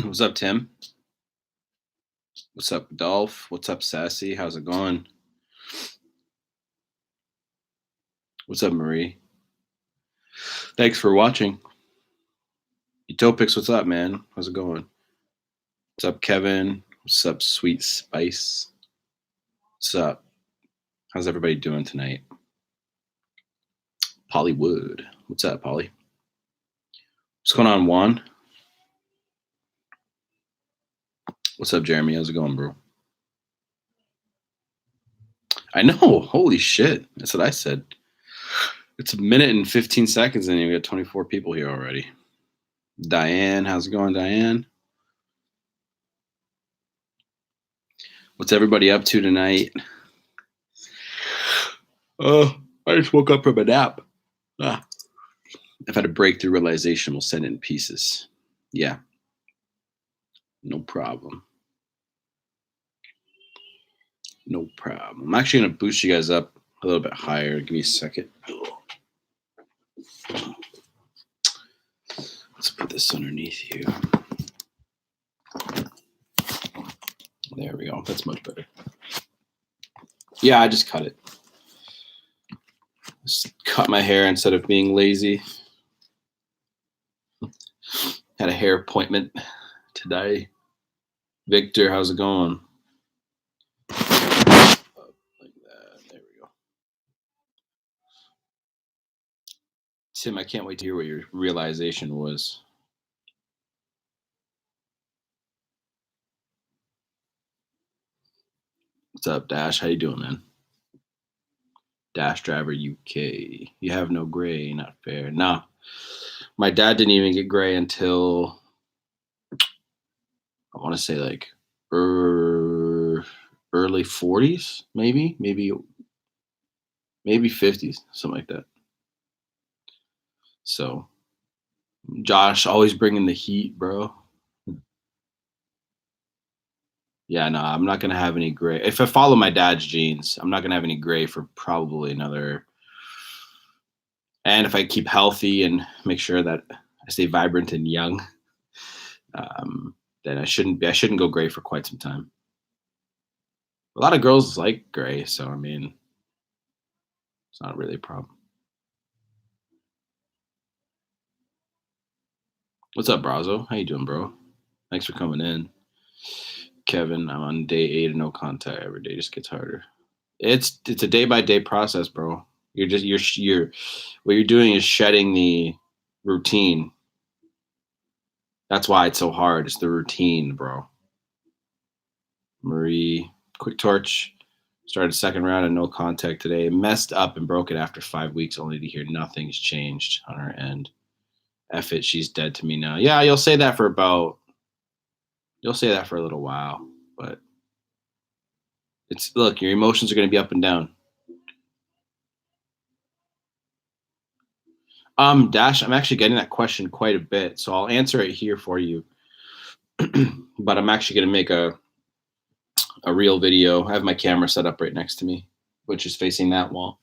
What's up, Tim? What's up, Dolph? What's up, Sassy? How's it going? What's up, Marie? Thanks for watching. Utopics, what's up, man? How's it going? What's up, Kevin? What's up, Sweet Spice? What's up? How's everybody doing tonight? Polly Wood. What's up, Polly? What's going on, Juan? What's up, Jeremy? How's it going, bro? I know. Holy shit. That's what I said. It's a minute and 15 seconds, and you got 24 people here already. Diane, how's it going, Diane? What's everybody up to tonight? Oh, I just woke up from a nap. I've had a breakthrough realization. We'll send it in pieces. Yeah. No problem. No problem. I'm actually going to boost you guys up a little bit higher. Give me a second. Let's put this underneath you. There we go. That's much better. Yeah, I just cut it. Just cut my hair instead of being lazy. Had a hair appointment today. Victor, how's it going? Like that. There we go. Tim, I can't wait to hear what your realization was. What's up, Dash? How you doing, man? Dash Driver UK. You have no gray, not fair. Nah. My dad didn't even get gray until I want to say like early 40s, maybe 50s, something like that. So Josh always bringing the heat, bro. Yeah, no, I'm not gonna have any gray. If I follow my dad's genes, I'm not gonna have any gray for probably another. And if I keep healthy and make sure that I stay vibrant and young, then I shouldn't go gray for quite some time. A lot of girls like gray, so I mean, it's not really a problem. What's up, Brazo? How you doing, bro? Thanks for coming in. Kevin, I'm on day 8 of no contact. Every day just gets harder. It's a day by day process, bro. You're what you're doing is shedding the routine. That's why it's so hard. It's the routine, bro. Marie, quick torch. Started second round and no contact today. Messed up and broke it after 5 weeks, only to hear nothing's changed on her end. F it, she's dead to me now. Yeah, you'll say that for a little while, but look, your emotions are going to be up and down. Dash, I'm actually getting that question quite a bit, so I'll answer it here for you. But I'm actually going to make a real video. I have my camera set up right next to me, which is facing that wall.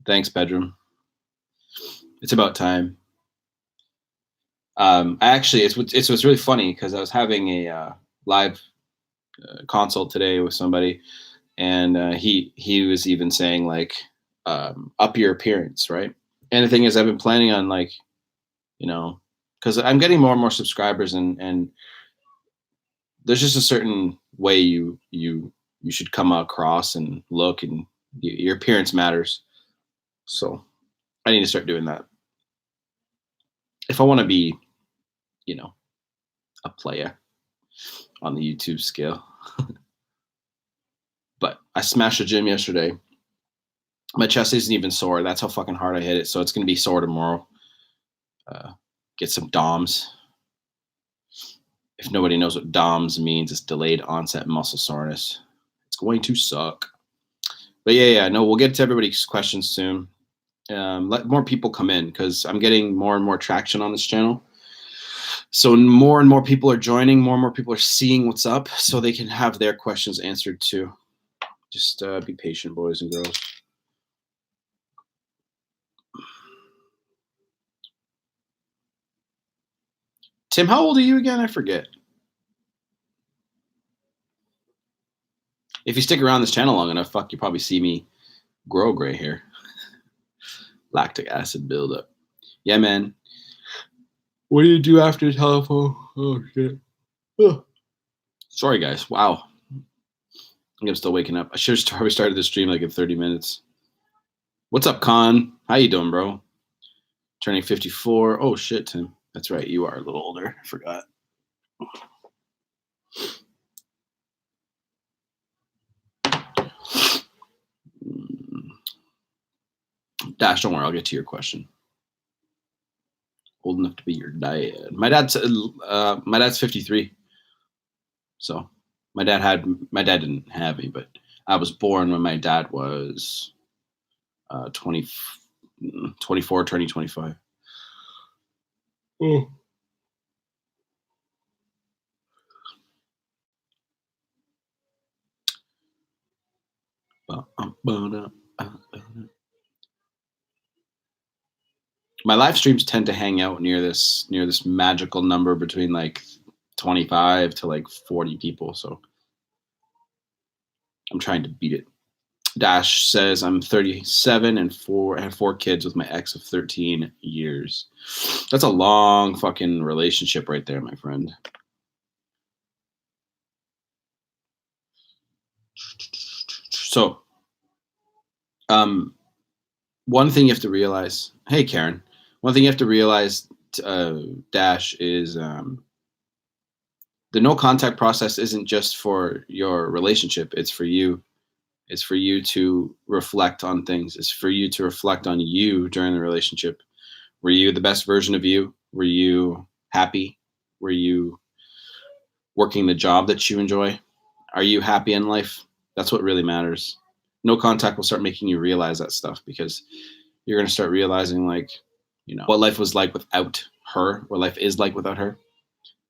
Thanks, bedroom. It's about time. It's what's really funny because I was having a live consult today with somebody, and he was even saying like up your appearance, right? And the thing is, I've been planning on like, because I'm getting more and more subscribers, and there's just a certain way you should come across and look, and your appearance matters. So I need to start doing that if I want to be, a player on the YouTube scale. But I smashed the gym yesterday. My chest isn't even sore. That's how fucking hard I hit it. So it's gonna be sore tomorrow. Get some DOMS. If nobody knows what DOMS means, it's delayed onset muscle soreness. It's going to suck. But yeah, no, we'll get to everybody's questions soon. Let more people come in because I'm getting more and more traction on this channel. So more and more people are joining, more and more people are seeing what's up so they can have their questions answered too. Just be patient, boys and girls. Tim, how old are you again? I forget. If you stick around this channel long enough, you probably see me grow gray hair. Lactic acid buildup. Yeah, man. What do you do after the telephone? Oh, shit. Oh. Sorry, guys. Wow. I'm still waking up. I should have probably started the stream like in 30 minutes. What's up, Con? How you doing, bro? Turning 54. Oh, shit, Tim. That's right. You are a little older. I forgot. Dash, don't worry. I'll get to your question. Old enough to be your dad. My dad's 53. So my dad didn't have me, but I was born when my dad was 24, turning 25. Oh. My live streams tend to hang out near this magical number between like 25 to like 40 people. So I'm trying to beat it. Dash says I'm 37 and I have 4 kids with my ex of 13 years. That's a long fucking relationship right there, my friend. So, one thing you have to realize, hey Karen, one thing you have to realize, Dash, is the no contact process isn't just for your relationship. It's for you. It's for you to reflect on things. It's for you to reflect on you during the relationship. Were you the best version of you? Were you happy? Were you working the job that you enjoy? Are you happy in life? That's what really matters. No contact will start making you realize that stuff, because you're going to start realizing, like, what life was like without her, what life is like without her,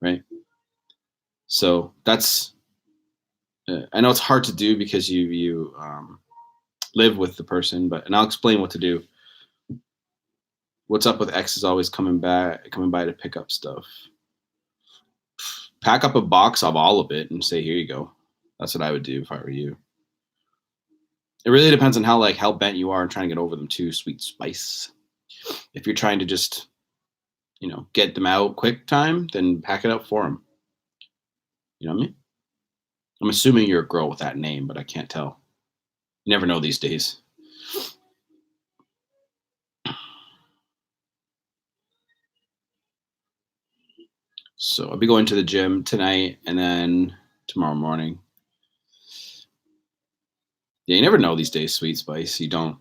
right? So that's, I know it's hard to do because you live with the person, and I'll explain what to do. What's up with X is always coming by to pick up stuff. Pack up a box of all of it and say, here you go. That's what I would do if I were you. It really depends on how bent you are and trying to get over them too, sweet spice. If you're trying to just, get them out quick time, then pack it up for them. You know what I mean? I'm assuming you're a girl with that name, but I can't tell. You never know these days. So I'll be going to the gym tonight and then tomorrow morning. Yeah, you never know these days, sweet spice. You don't.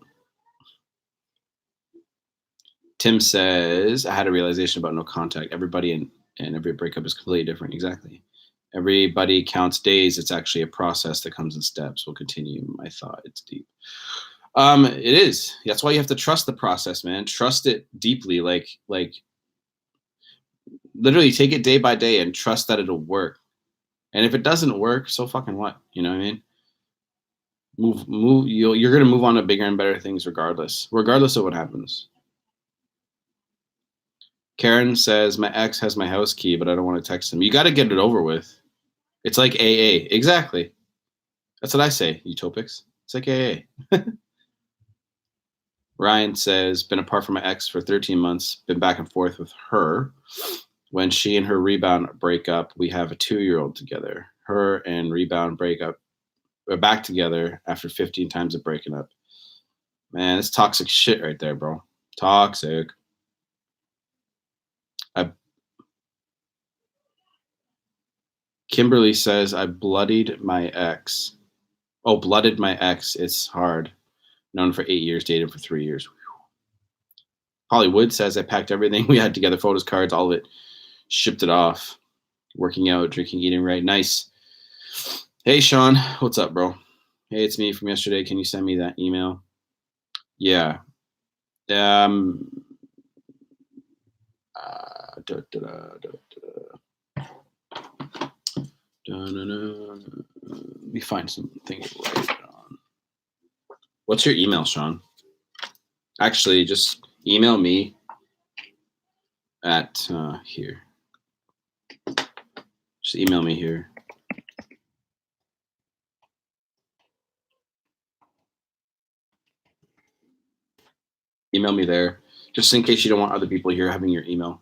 Tim says, I had a realization about no contact. Everybody and every breakup is completely different. Exactly. Everybody counts days. It's actually a process that comes in steps. We'll continue. My thought. It's deep. It is. That's why you have to trust the process, man. Trust it deeply. Like literally take it day by day and trust that it'll work. And if it doesn't work, so fucking what? You know what I mean? Move. You're gonna move on to bigger and better things regardless of what happens. Karen says, my ex has my house key, but I don't want to text him. You got to get it over with. It's like AA. Exactly. That's what I say, Utopics. It's like AA. Ryan says, been apart from my ex for 13 months, been back and forth with her. When she and her rebound break up, we have a 2-year-old together. Her and rebound break up. We're back together after 15 times of breaking up. Man, it's toxic shit right there, bro. Toxic. Kimberly says, I bloodied my ex. Oh, blooded my ex. It's hard. Known for 8 years, dated for 3 years. Hollywood says, I packed everything we had together, photos, cards, all of it, shipped it off. Working out, drinking, eating right. Nice. Hey, Sean. What's up, bro? Hey, it's me from yesterday. Can you send me that email? Yeah. Let me find something to write on. What's your email, Sean? Actually, just email me at here. Just email me here. Email me there, just in case you don't want other people here having your email.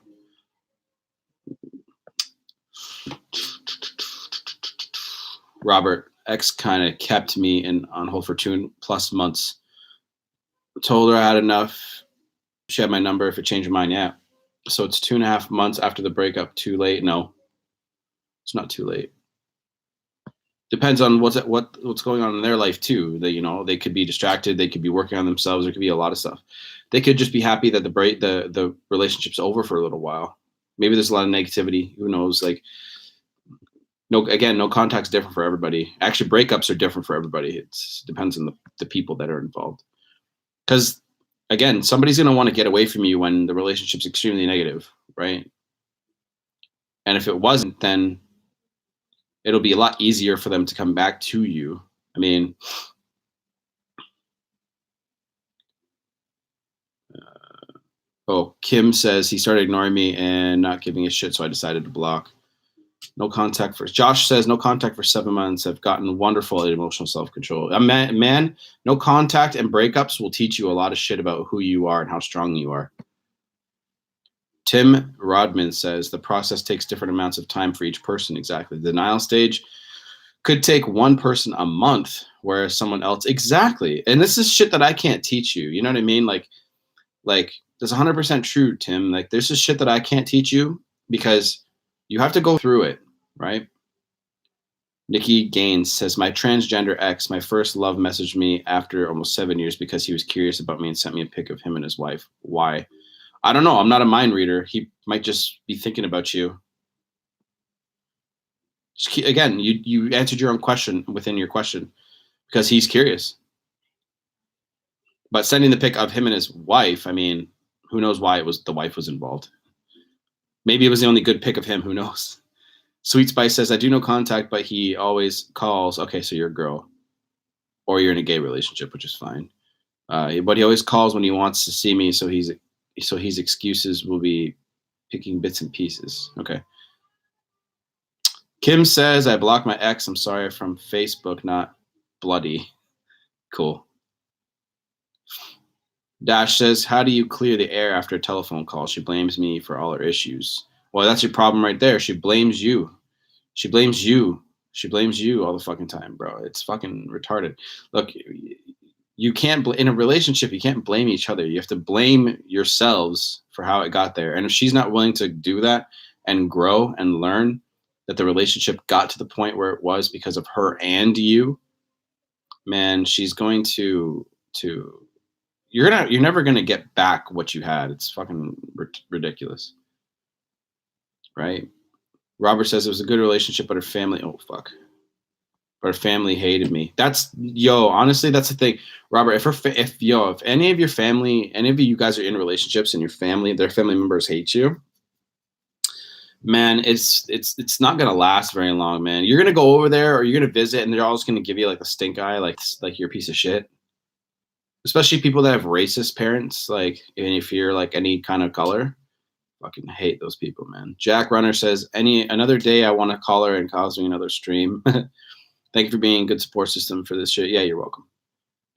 Robert, ex kind of kept me on hold for 2+ months. Told her I had enough. She had my number. If it changed her mind, yeah. So it's 2.5 months after the breakup. Too late? No, it's not too late. Depends on what's going on in their life too. They could be distracted. They could be working on themselves. There could be a lot of stuff. They could just be happy that the relationship's over for a little while. Maybe there's a lot of negativity. Who knows? Like, no contact's different for everybody. Actually, breakups are different for everybody. It depends on the people that are involved. Because again, somebody's going to want to get away from you when the relationship's extremely negative, right? And if it wasn't, then it'll be a lot easier for them to come back to you. I mean, Kim says he started ignoring me and not giving a shit, so I decided to block. No contact for Josh says no contact for 7 months. I've gotten wonderful at emotional self-control. Man, no contact and breakups will teach you a lot of shit about who you are and how strong you are. Tim Rodman says the process takes different amounts of time for each person. Exactly. The denial stage could take one person a month, whereas someone else exactly. And this is shit that I can't teach you. You know what I mean? Like that's 100% true, Tim. Like, this is shit that I can't teach you because you have to go through it, right? Nikki Gaines says, my transgender ex, my first love, messaged me after almost 7 years because he was curious about me and sent me a pic of him and his wife. Why? I don't know. I'm not a mind reader. He might just be thinking about you. Again, you answered your own question within your question because he's curious. But sending the pic of him and his wife, I mean, who knows why the wife was involved. Maybe it was the only good pic of him. Who knows? Sweet Spice says, I do no contact, but he always calls. Okay, so you're a girl. Or you're in a gay relationship, which is fine. But he always calls when he wants to see me, so his excuses will be picking bits and pieces. Okay. Kim says, I blocked my ex. I'm sorry, from Facebook, not bloody. Cool. Dash says, how do you clear the air after a telephone call? She blames me for all her issues. Well, that's your problem right there. She blames you. She blames you. She blames you all the fucking time, bro. It's fucking retarded. Look, you can't, in a relationship, you can't blame each other. You have to blame yourselves for how it got there. And if she's not willing to do that and grow and learn that the relationship got to the point where it was because of her and you, man, she's going to you're never going to get back what you had. It's fucking ridiculous. Right? Robert says it was a good relationship, but her family, but her family hated me. Honestly, that's the thing. Robert, if any of your family, any of you guys are in relationships and their family members hate you, man, it's not gonna last very long, man. You're gonna go over there or you're gonna visit and they're always gonna give you like the stink eye, like you're a piece of shit. Especially people that have racist parents, like, and if you're like any kind of color, fucking hate those people, man. Jack Runner says, another day I want to call her and cause me another stream. Thank you for being a good support system for this shit. Yeah, you're welcome.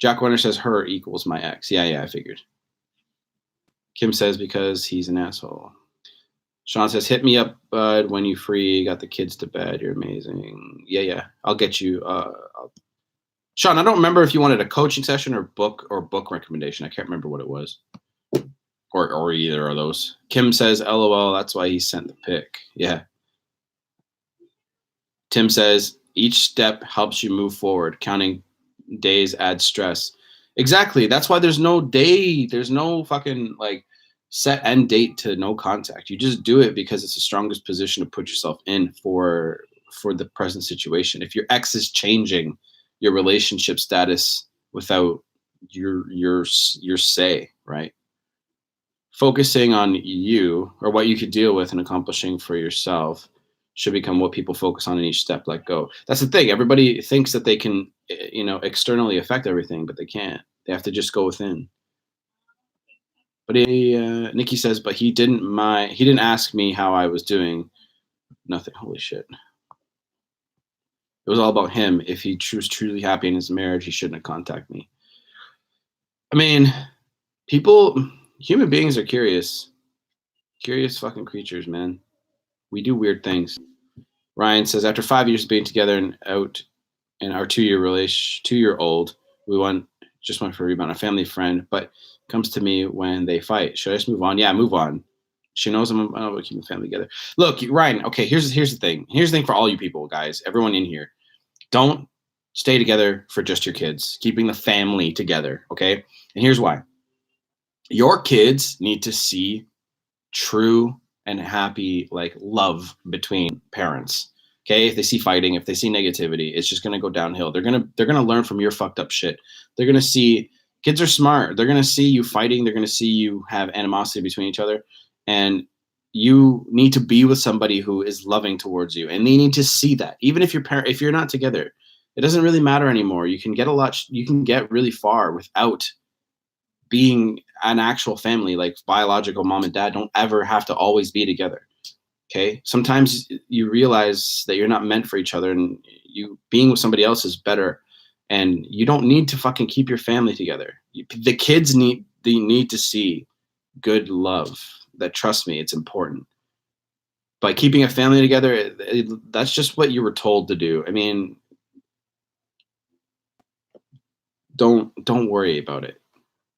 Jack Runner says her equals my ex. Yeah, I figured. Kim says because he's an asshole. Sean says, hit me up, bud, when you free. Got the kids to bed. You're amazing. Yeah. I'll get you. Sean, I don't remember if you wanted a coaching session or book recommendation. I can't remember what it was. Or either of those. Kim says, LOL, that's why he sent the pic. Yeah. Tim says, each step helps you move forward. Counting days adds stress. Exactly. That's why there's no day. There's no fucking like set end date to no contact. You just do it because it's the strongest position to put yourself in for the present situation. If your ex is changing your relationship status without your say, right? Focusing on you or what you could deal with and accomplishing for yourself should become what people focus on in each step. Let go. That's the thing. Everybody thinks that they can, externally affect everything, but they can't. They have to just go within. But Nikki says, but he didn't ask me how I was doing. Nothing. Holy shit. It was all about him. If he was truly happy in his marriage, he shouldn't have contacted me. I mean, human beings are curious fucking creatures, man. We do weird things. Ryan says, after 5 years of being together and out in our 2-year old, we just went for a rebound, a family friend, but comes to me when they fight. Should I just move on? Yeah, move on. She knows I'm about keeping the family together. Look, Ryan, okay, here's the thing. Here's the thing for all you people, guys, everyone in here. Don't stay together for just your kids, keeping the family together, okay? And here's why. Your kids need to see true and happy like love between parents. Okay, if they see fighting, if they see negativity, it's just gonna go downhill. They're gonna learn from your fucked up shit. They're gonna see kids are smart. They're gonna see you fighting. They're gonna see you have animosity between each other, and you need to be with somebody who is loving towards you, and they need to see that. Even if if you're not together, it doesn't really matter anymore. You can get you can get really far without being an actual family, like biological mom and dad don't ever have to always be together. Okay. Sometimes you realize that you're not meant for each other, and you being with somebody else is better. And you don't need to fucking keep your family together. The kids they need to see good love. That, trust me, it's important. By keeping a family together, that's just what you were told to do. I mean, don't worry about it.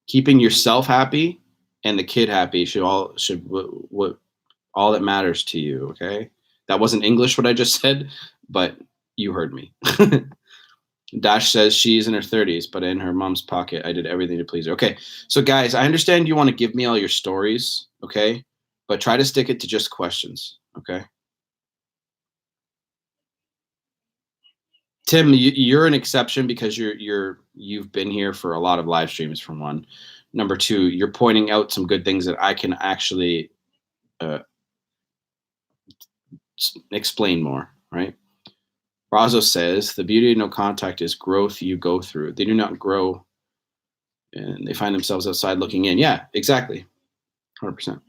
Keeping yourself happy and the kid happy should what all that matters to you. Okay, that wasn't English what I just said, but you heard me. Dash says she's in her 30s, but in her mom's pocket. I did everything to please her. Okay, so guys, I understand you want to give me all your stories, okay, but try to stick it to just questions, okay. Tim, you're an exception because you've been here for a lot of live streams. For one, number two, you're pointing out some good things that I can actually uh, explain more. Right? Razo says the beauty of no contact is growth you go through. They do not grow, and they find themselves outside looking in. Yeah, exactly, 100%.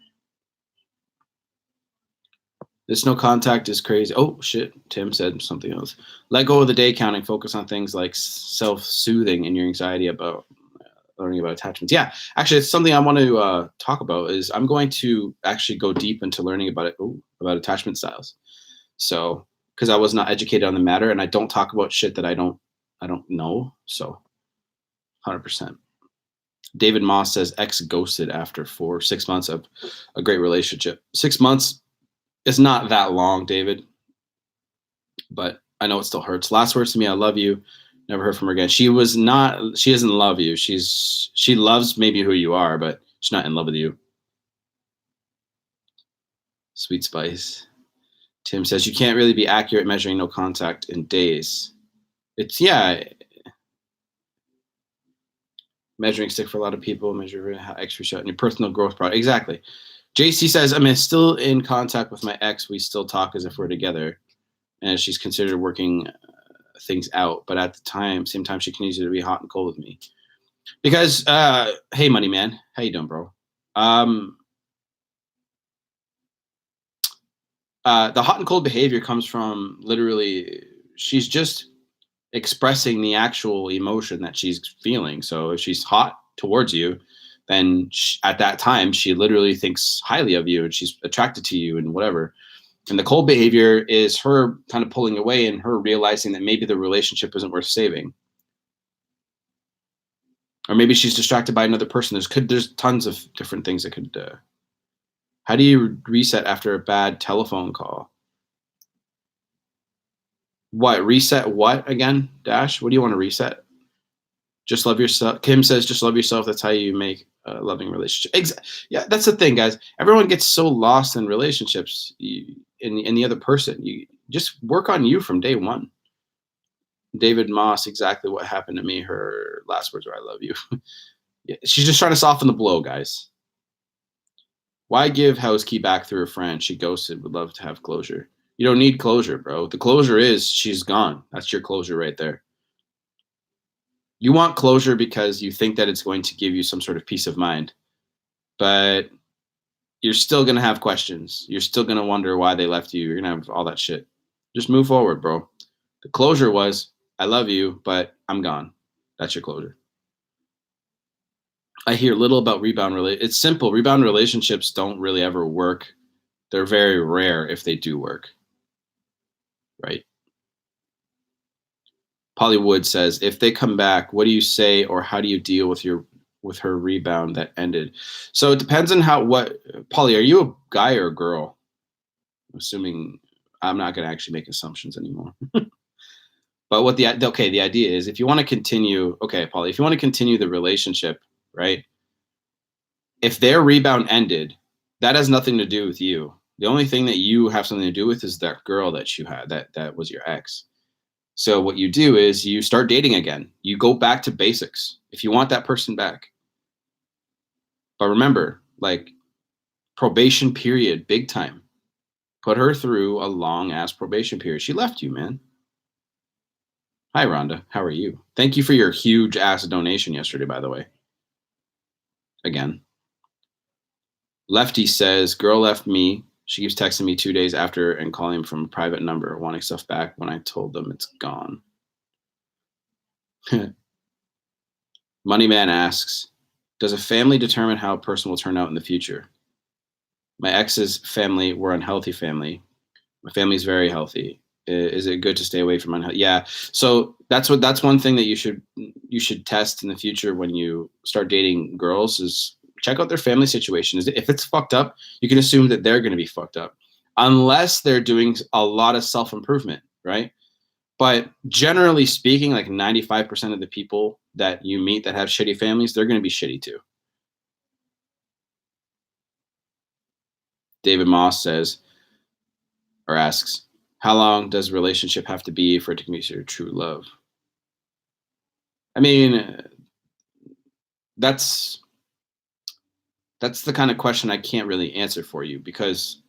This no contact is crazy. Oh shit, Tim said something else. Let go of the day counting. Focus on things like self-soothing and your anxiety about learning about attachments. Yeah, actually, it's something I want to talk about. Is I'm going to actually go deep into learning about it, about attachment styles. So, because I was not educated on the matter, and I don't talk about shit that I don't know. So, 100%. David Moss says ex ghosted after 6 months of a great relationship. 6 months is not that long, David, but I know it still hurts. Last words to me: I love you. Never heard from her again. She doesn't love you. She loves maybe who you are, but she's not in love with you. Sweet Spice. Tim says you can't really be accurate measuring no contact in days. It's measuring stick for a lot of people. Measure how extra shot in your personal growth product. Exactly. JC says I'm still in contact with my ex. We still talk as if we're together, and she's considered working things out. But at the same time, she continues to be hot and cold with me. Because, hey, money man, how you doing, bro? The hot and cold behavior comes from literally she's just expressing the actual emotion that she's feeling. So if she's hot towards you, then at that time she literally thinks highly of you and she's attracted to you and whatever. And the cold behavior is her kind of pulling away and her realizing that maybe the relationship isn't worth saving. Or maybe she's distracted by another person. There's tons of different things that could. How do you reset after a bad telephone call? What reset? What again? Dash. What do you want to reset? Just love yourself. Kim says, just love yourself. That's how you make a loving relationship. Yeah, that's the thing, guys. Everyone gets so lost in relationships in the other person. You just work on you from day one. David Moss, exactly what happened to me. Her last words were, I love you. Yeah, she's just trying to soften the blow, guys. Why give house key back through her friend? She ghosted. Would love to have closure. You don't need closure, bro. The closure is she's gone. That's your closure right there. You want closure because you think that it's going to give you some sort of peace of mind. But you're still going to have questions. You're still going to wonder why they left you. You're going to have all that shit. Just move forward, bro. The closure was, I love you, but I'm gone. That's your closure. I hear little about rebound. It's simple. Rebound relationships don't really ever work. They're very rare if they do work, right? Pollywood says, if they come back, what do you say or how do you deal with her rebound that ended? So it depends on what Polly, are you a guy or a girl? I'm assuming I'm not going to actually make assumptions anymore. But the idea is if you want to continue, okay, Polly, if you want to continue the relationship, right? If their rebound ended, that has nothing to do with you. The only thing that you have something to do with is that girl that you had that was your ex. So what you do is you start dating again. You go back to basics if you want that person back. But remember, like probation period, big time. Put her through a long ass probation period. She left you, man. Hi, Rhonda. How are you? Thank you for your huge ass donation yesterday, by the way. Again. Lefty says, girl left me. She keeps texting me 2 days after and calling him from a private number, wanting stuff back when I told them it's gone. Moneyman asks, does a family determine how a person will turn out in the future? My ex's family were unhealthy family. My family's very healthy. Is it good to stay away from unhealthy? Yeah. So that's one thing that you should test in the future when you start dating girls is check out their family situation. If it's fucked up, you can assume that they're going to be fucked up, unless they're doing a lot of self-improvement, right? But generally speaking, like 95% of the people that you meet that have shitty families, they're going to be shitty too. David Moss says or asks, how long does a relationship have to be for it to be considered true love? I mean, that's the kind of question I can't really answer for you because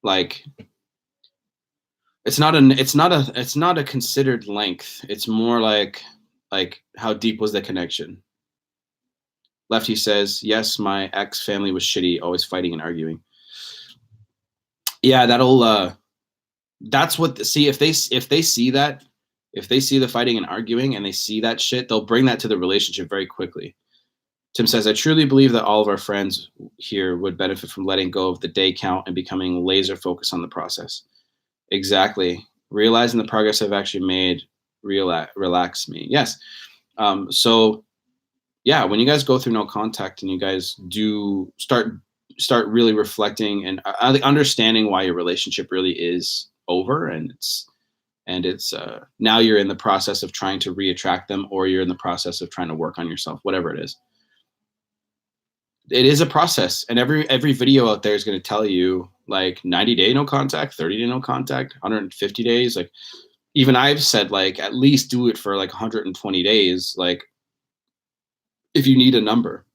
like it's not a considered length. It's more like how deep was the connection? Lefty says, yes, my ex family was shitty, always fighting and arguing. Yeah, that's what see if they see that, if they see the fighting and arguing and they see that shit, they'll bring that to the relationship very quickly. Tim says, I truly believe that all of our friends here would benefit from letting go of the day count and becoming laser focused on the process. Exactly. Realizing the progress I've actually made relax me. Yes. So yeah, when you guys go through no contact and you guys do start really reflecting and understanding why your relationship really is over, and it's now you're in the process of trying to reattract them, or you're in the process of trying to work on yourself, whatever it is. It is a process, and every video out there is going to tell you like 90-day no contact, 30-day no contact, 150 days. Like even I've said like at least do it for like 120 days, like if you need a number.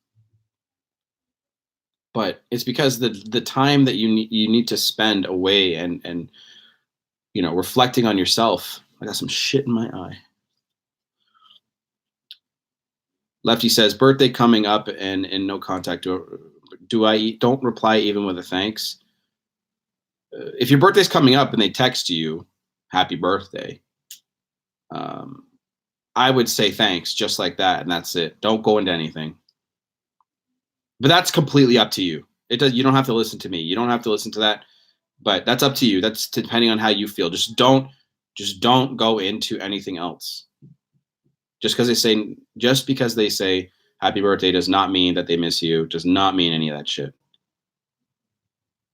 But it's because the time that you need to spend away and reflecting on yourself. I got some shit in my eye. Lefty says, birthday coming up and no contact. Don't reply even with a thanks? If your birthday's coming up and they text you, happy birthday, I would say thanks just like that, and that's it. Don't go into anything. But that's completely up to you. You don't have to listen to me. You don't have to listen to that. But that's up to you. That's depending on how you feel. Just don't go into anything else. Just because they say happy birthday does not mean that they miss you. Does not mean any of that shit.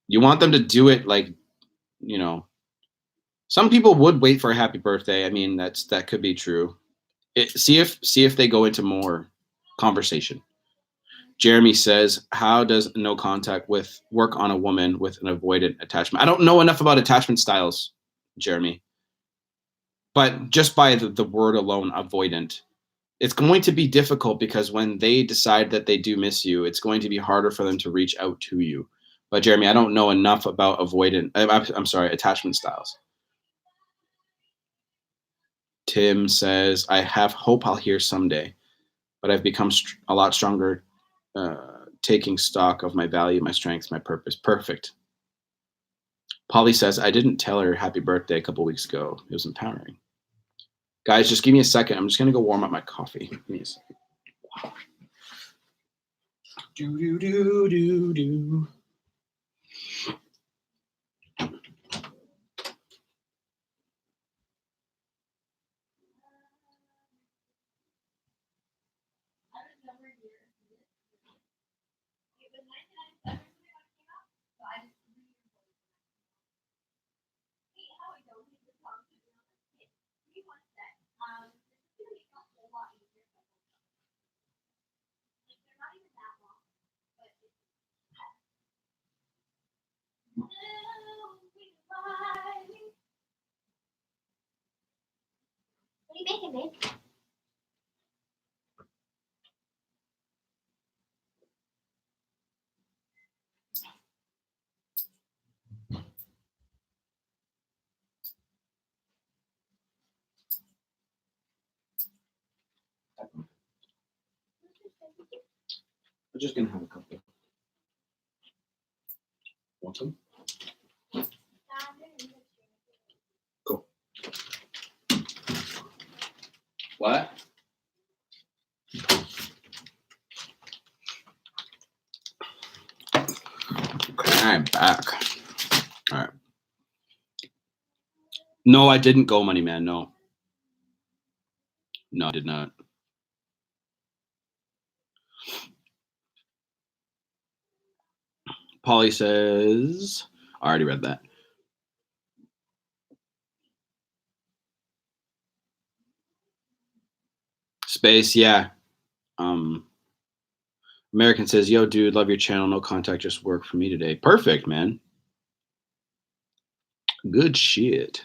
You want them to do it like, some people would wait for a happy birthday. I mean, that could be true. See if they go into more conversation. Jeremy says, how does no contact work on a woman with an avoidant attachment? I don't know enough about attachment styles, Jeremy. But just by the word alone, avoidant, it's going to be difficult because when they decide that they do miss you, it's going to be harder for them to reach out to you. But Jeremy, I don't know enough about attachment styles. Tim says, I have hope I'll hear someday, but I've become a lot stronger taking stock of my value, my strengths, my purpose. Perfect. Polly says, I didn't tell her happy birthday a couple weeks ago. It was empowering. Guys, just give me a second. I'm just going to go warm up my coffee. Give me a second. Do, do, do, do, do. What are you making, babe? I'm just going to have a couple. Want some? Cool. What? Okay, I'm back. All right. No, I didn't go, Money Man. No. No, I did not. Polly says, I already read that. Space, yeah. American says, yo, dude, love your channel. No contact, just work for me today. Perfect, man. Good shit.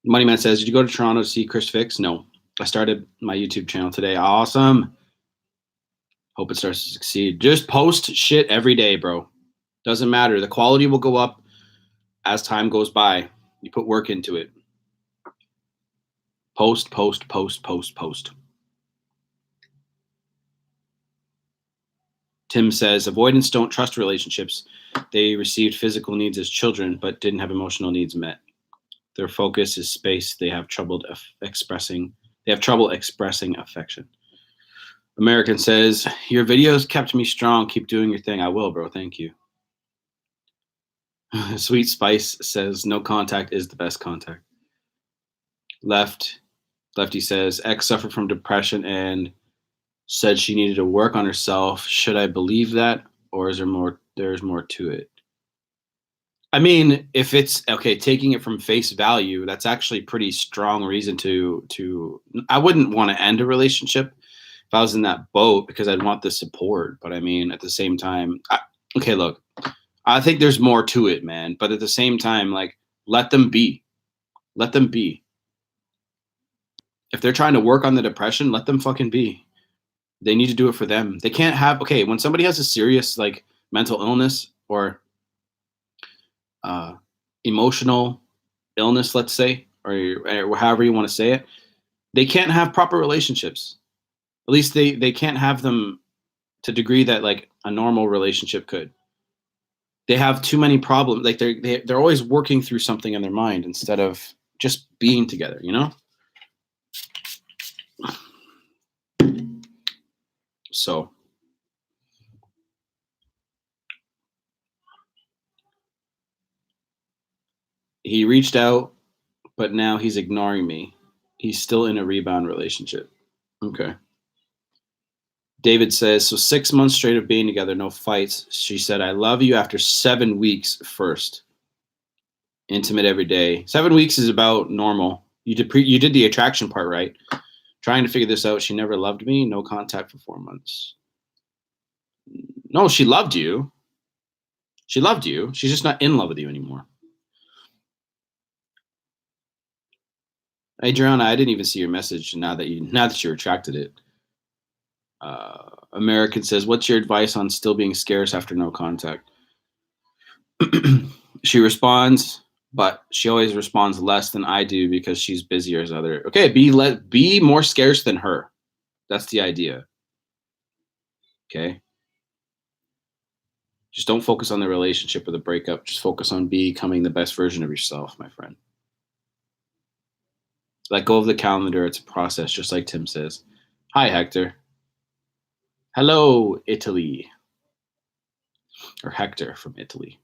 Moneyman says, did you go to Toronto to see Chris Fix? No. I started my YouTube channel today. Awesome. Hope it starts to succeed. Just post shit every day, bro. Doesn't matter. The quality will go up as time goes by. You put work into it. Post, post, post, post, post. Tim says, avoidance don't trust relationships. They received physical needs as children, but didn't have emotional needs met. Their focus is space. They have trouble expressing affection. American says, your videos kept me strong. Keep doing your thing. I will, bro. Thank you. Sweet Spice says, no contact is the best contact. Lefty says, ex suffered from depression and said she needed to work on herself. Should I believe that, or is there more? There's more to it. I mean, if it's okay, taking it from face value, that's actually pretty strong reason to. I wouldn't want to end a relationship if I was in that boat because I'd want the support. But I mean, at the same time, okay, look, I think there's more to it, man. But at the same time, like, let them be. Let them be. If they're trying to work on the depression, let them fucking be. They need to do it for them. They can't have, okay, when somebody has a serious, like, mental illness or emotional illness, let's say, or however you want to say it, they can't have proper relationships. At least they can't have them to degree that, like, a normal relationship could. They have too many problems. Like, they're always working through something in their mind instead of just being together, you know? So he reached out, but now he's ignoring me. He's still in a rebound relationship. Okay. David says, so 6 months straight of being together, no fights. She said, I love you after 7 weeks first. Intimate every day. 7 weeks is about normal. You did the attraction part right. Trying to figure this out. She never loved me. No contact for 4 months. No, she loved you. She loved you. She's just not in love with you anymore. Adriana, I didn't even see your message now that you retracted it. American says, what's your advice on still being scarce after no contact? She responds, but she always responds less than I do because she's busier as other. Okay, be more scarce than her. That's the idea. Okay. Just don't focus on the relationship or the breakup. Just focus on becoming the best version of yourself, my friend. Let go of the calendar. It's a process, just like Tim says. Hi, Hector. Hello, Italy. Or Hector from Italy.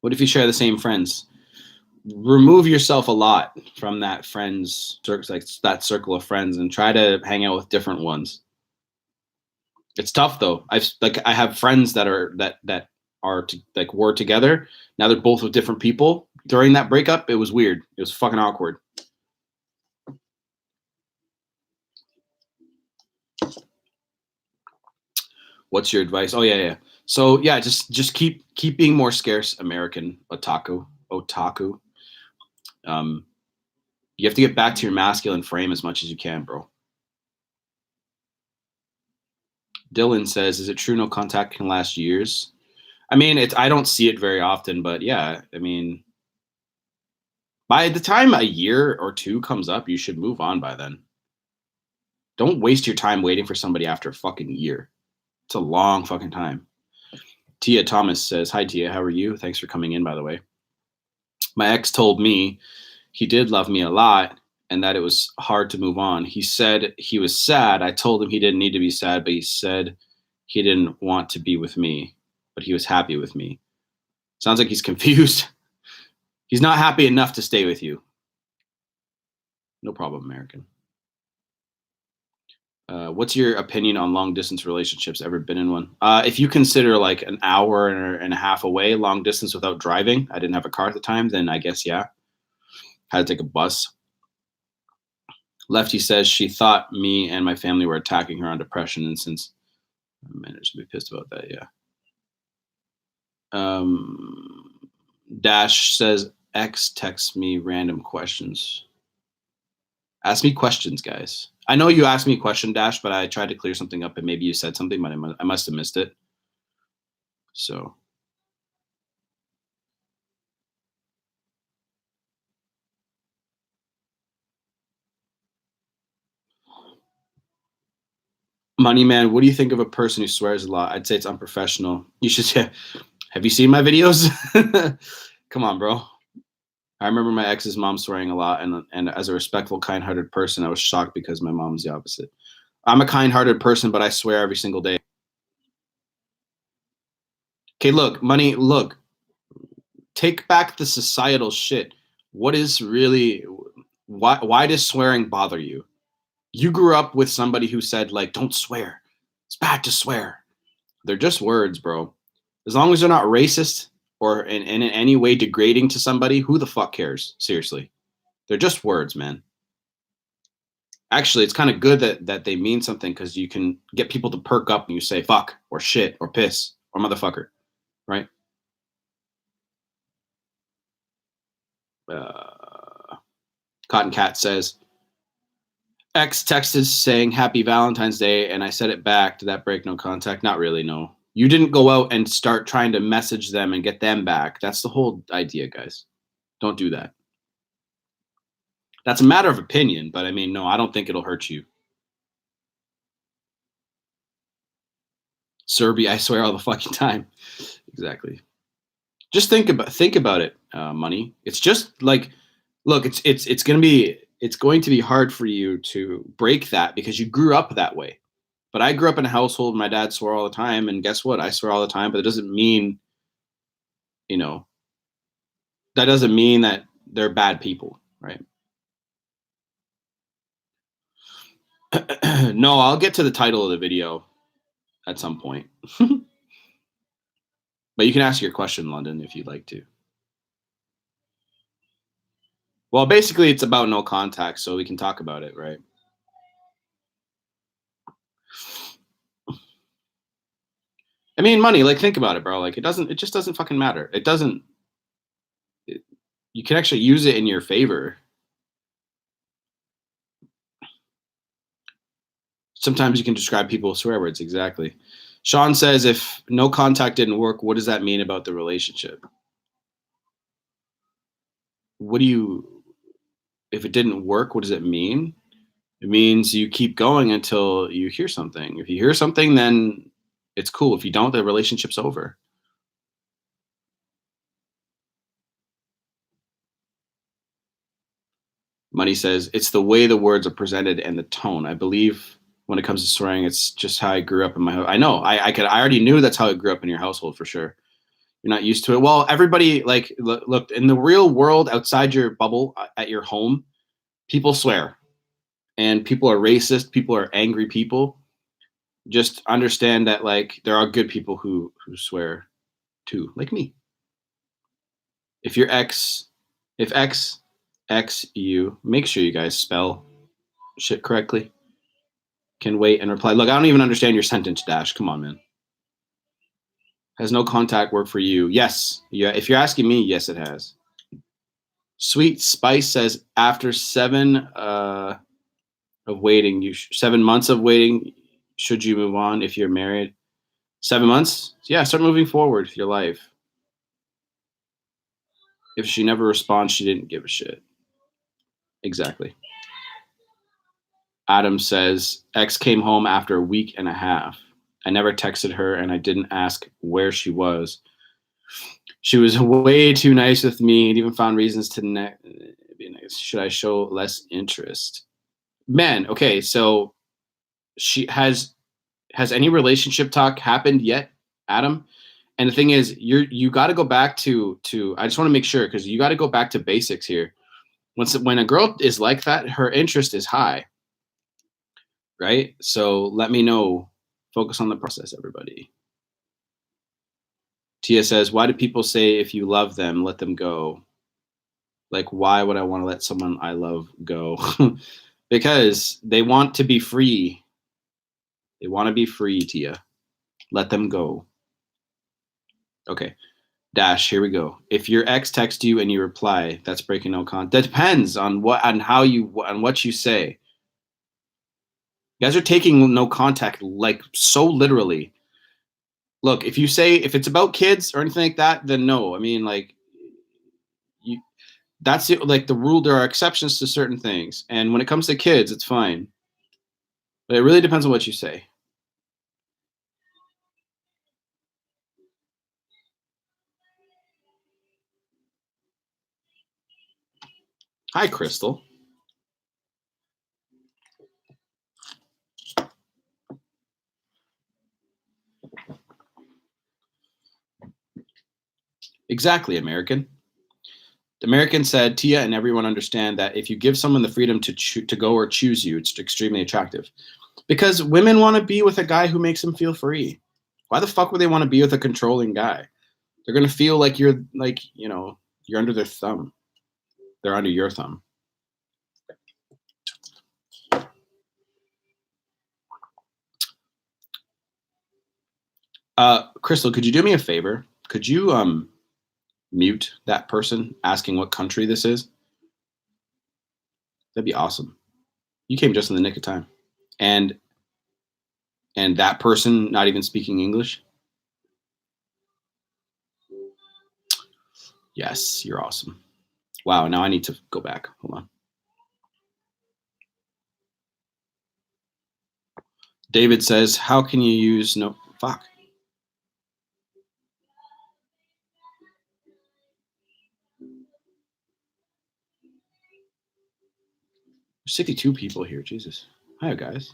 What if you share the same friends? Remove yourself a lot from that friends, like that circle of friends, and try to hang out with different ones. It's tough though. I have friends that are like were together. Now they're both with different people. During that breakup, it was weird. It was fucking awkward. What's your advice? Oh yeah. So yeah, just keep being more scarce, American otaku. You have to get back to your masculine frame as much as you can, bro. Dylan says, "Is it true no contact can last years?" I mean, I don't see it very often, but yeah, I mean, by the time a year or two comes up, you should move on by then. Don't waste your time waiting for somebody after a fucking year. It's a long fucking time. Tia Thomas says, "Hi Tia, how are you? Thanks for coming in, by the way. My ex told me he did love me a lot and that it was hard to move on. He said he was sad. I told him he didn't need to be sad, but he said he didn't want to be with me, but he was happy with me." Sounds like he's confused. He's not happy enough to stay with you. No problem, American. What's your opinion on long distance relationships? Ever been in one? If you consider like an hour and a half away, long distance without driving, I didn't have a car at the time, then I guess, yeah. Had to take a bus. Lefty says she thought me and my family were attacking her on depression, and since I managed to be pissed about that, yeah. Dash says X texts me random questions. Ask me questions, guys. I know you asked me a question, Dash, but I tried to clear something up and maybe you said something, but I must have missed it. So. Money Man, what do you think of a person who swears a lot? I'd say it's unprofessional. You should say, have you seen my videos? Come on, bro. I remember my ex's mom swearing a lot, and as a respectful, kind-hearted person, I was shocked because my mom's the opposite. I'm a kind-hearted person, but I swear every single day. Okay, look, money, look. Take back the societal shit. What is really why does swearing bother you? You grew up with somebody who said like don't swear. It's bad to swear. They're just words, bro. As long as they're not racist or in any way degrading to somebody, who the fuck cares? Seriously. They're just words, man. Actually, it's kind of good that they mean something because you can get people to perk up when you say fuck or shit or piss or motherfucker, right? Cotton Cat says, X texted saying happy Valentine's Day, and I said it back. Did that break no contact? Not really, no. You didn't go out and start trying to message them and get them back. That's the whole idea, guys. Don't do that. That's a matter of opinion, but I mean, no, I don't think it'll hurt you. Serbia, I swear all the fucking time. Exactly. Just think about it, money. It's just like, look, it's going to be hard for you to break that because you grew up that way. But I grew up in a household my dad swore all the time, and guess what? I swear all the time, but it doesn't mean, that doesn't mean that they're bad people, right? No, I'll get to the title of the video at some point. But you can ask your question, London, if you'd like to. Well, basically, it's about no contact, so we can talk about it, right? I mean, money. Like, think about it, bro. Like, it just doesn't fucking matter. It doesn't. You can actually use it in your favor. Sometimes you can describe people with swear words. Exactly. Sean says, if no contact didn't work, what does that mean about the relationship? If it didn't work, what does it mean? It means you keep going until you hear something. If you hear something, then It's cool. If you don't, the relationship's over. Money says it's the way the words are presented and the tone. I believe when it comes to swearing, it's just how I grew up in my house. I know. I already knew that's how I grew up in your household for sure. You're not used to it. Well, everybody like look in the real world outside your bubble at your home, people swear, and people are racist. People are angry people. Just understand that like there are good people who swear too, like me. If your ex, if X you, make sure you guys spell shit correctly. Can wait and reply. Look, I don't even understand your sentence, Dash. Come on, man. Has no contact work for you? Yes. Yeah. If you're asking me, yes, it has. Sweet Spice says after 7 months of waiting, should you move on if you're married? 7 months? Yeah, start moving forward with your life. If she never responds, she didn't give a shit. Exactly. Adam says X came home after a week and a half. I never texted her and I didn't ask where she was. She was way too nice with me and even found reasons to be nice. Should I show less interest? Man, okay, so she has any relationship talk happened yet, Adam? And the thing is, you got to go back to I just want to make sure because you got to go back to basics here. When a girl is like that, her interest is high, right? So let me know. Focus on the process, everybody. Tia says, why do people say if you love them, let them go? Like, why would I want to let someone I love go? Because they want to be free. They want to be free, Tia. Let them go. Okay. Dash, here we go. If your ex texts you and you reply, that's breaking no contact. That depends on what you say. You guys are taking no contact like so literally. Look, if it's about kids or anything like that, then no. I mean, like, you that's it. Like the rule. There are exceptions to certain things, and when it comes to kids, it's fine. But it really depends on what you say. Hi, Crystal. Exactly, American. The American said, Tia and everyone understand that if you give someone the freedom to go or choose you, it's extremely attractive. Because women want to be with a guy who makes them feel free. Why the fuck would they want to be with a controlling guy? They're gonna feel like you're like, you're under their thumb. They're under your thumb. Crystal, could you do me a favor? Could you mute that person asking what country this is? That'd be awesome. You came just in the nick of time. And that person not even speaking English? Yes, you're awesome. Wow, now I need to go back. Hold on. David says, how can you use no fuck? There's 62 people here. Jesus. Hi, guys.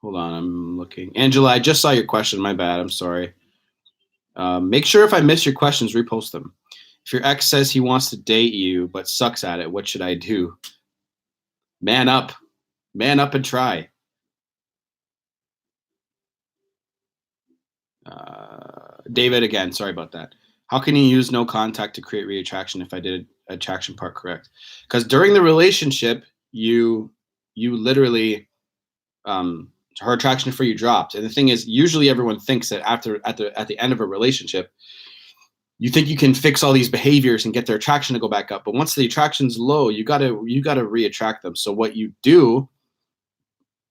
Hold on, I'm looking. Angela, I just saw your question. My bad. I'm sorry. Make sure if I miss your questions, repost them. If your ex says he wants to date you but sucks at it, what should I do? Man up. Man up and try. David, again, sorry about that. How can you use no contact to create reattraction if I did attraction part correct? Because during the relationship, you literally her attraction for you dropped. And the thing is, usually everyone thinks that at the end of a relationship, you think you can fix all these behaviors and get their attraction to go back up. But once the attraction's low, you gotta reattract them. So what you do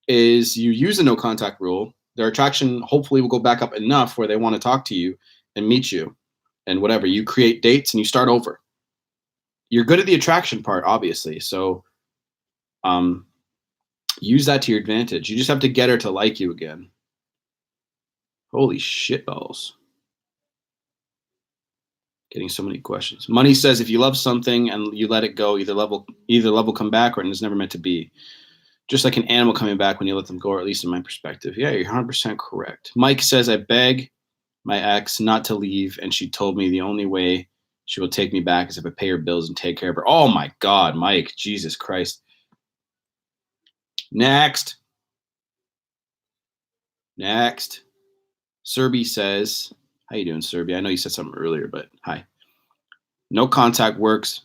is you use the no contact rule. Their attraction hopefully will go back up enough where they want to talk to you and meet you and whatever. You create dates and you start over. You're good at the attraction part, obviously. So use that to your advantage. You just have to get her to like you again. Holy shit balls. Getting so many questions. Money says if you love something and you let it go, either love will come back or it's never meant to be. Just like an animal coming back when you let them go, or at least in my perspective. Yeah, you're 100% correct. Mike says I beg my ex not to leave, and she told me the only way she will take me back is if I pay her bills and take care of her. Oh my God, Mike, Jesus Christ. Next. Serby says, how you doing, Serby? I know you said something earlier, but hi. No contact works,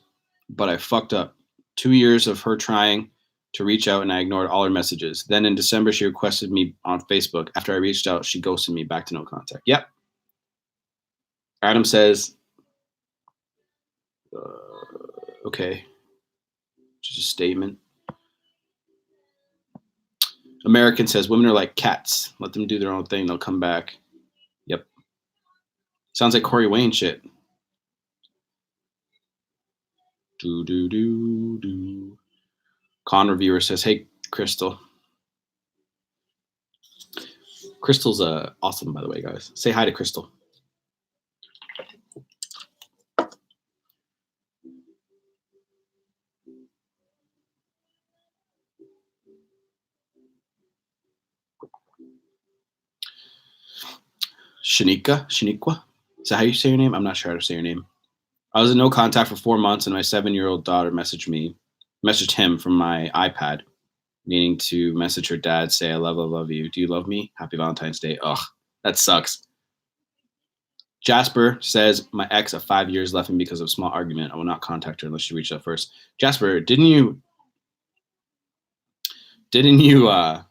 but I fucked up. 2 years of her trying to reach out and I ignored all her messages. Then in December, she requested me on Facebook. After I reached out, she ghosted me, back to no contact. Yep. Adam says, okay. Just a statement. American says, women are like cats. Let them do their own thing. They'll come back. Yep. Sounds like Corey Wayne shit. Do. Con reviewer says, hey, Crystal. Crystal's awesome, by the way, guys. Say hi to Crystal. Shaniqua? Is that how you say your name? I'm not sure how to say your name. I was in no contact for 4 months, and my 7-year-old daughter messaged him from my iPad, meaning to message her dad, say, I love you. Do you love me? Happy Valentine's Day. Ugh, that sucks. Jasper says, my ex of 5 years left me because of a small argument. I will not contact her unless she reached out first. Jasper, didn't you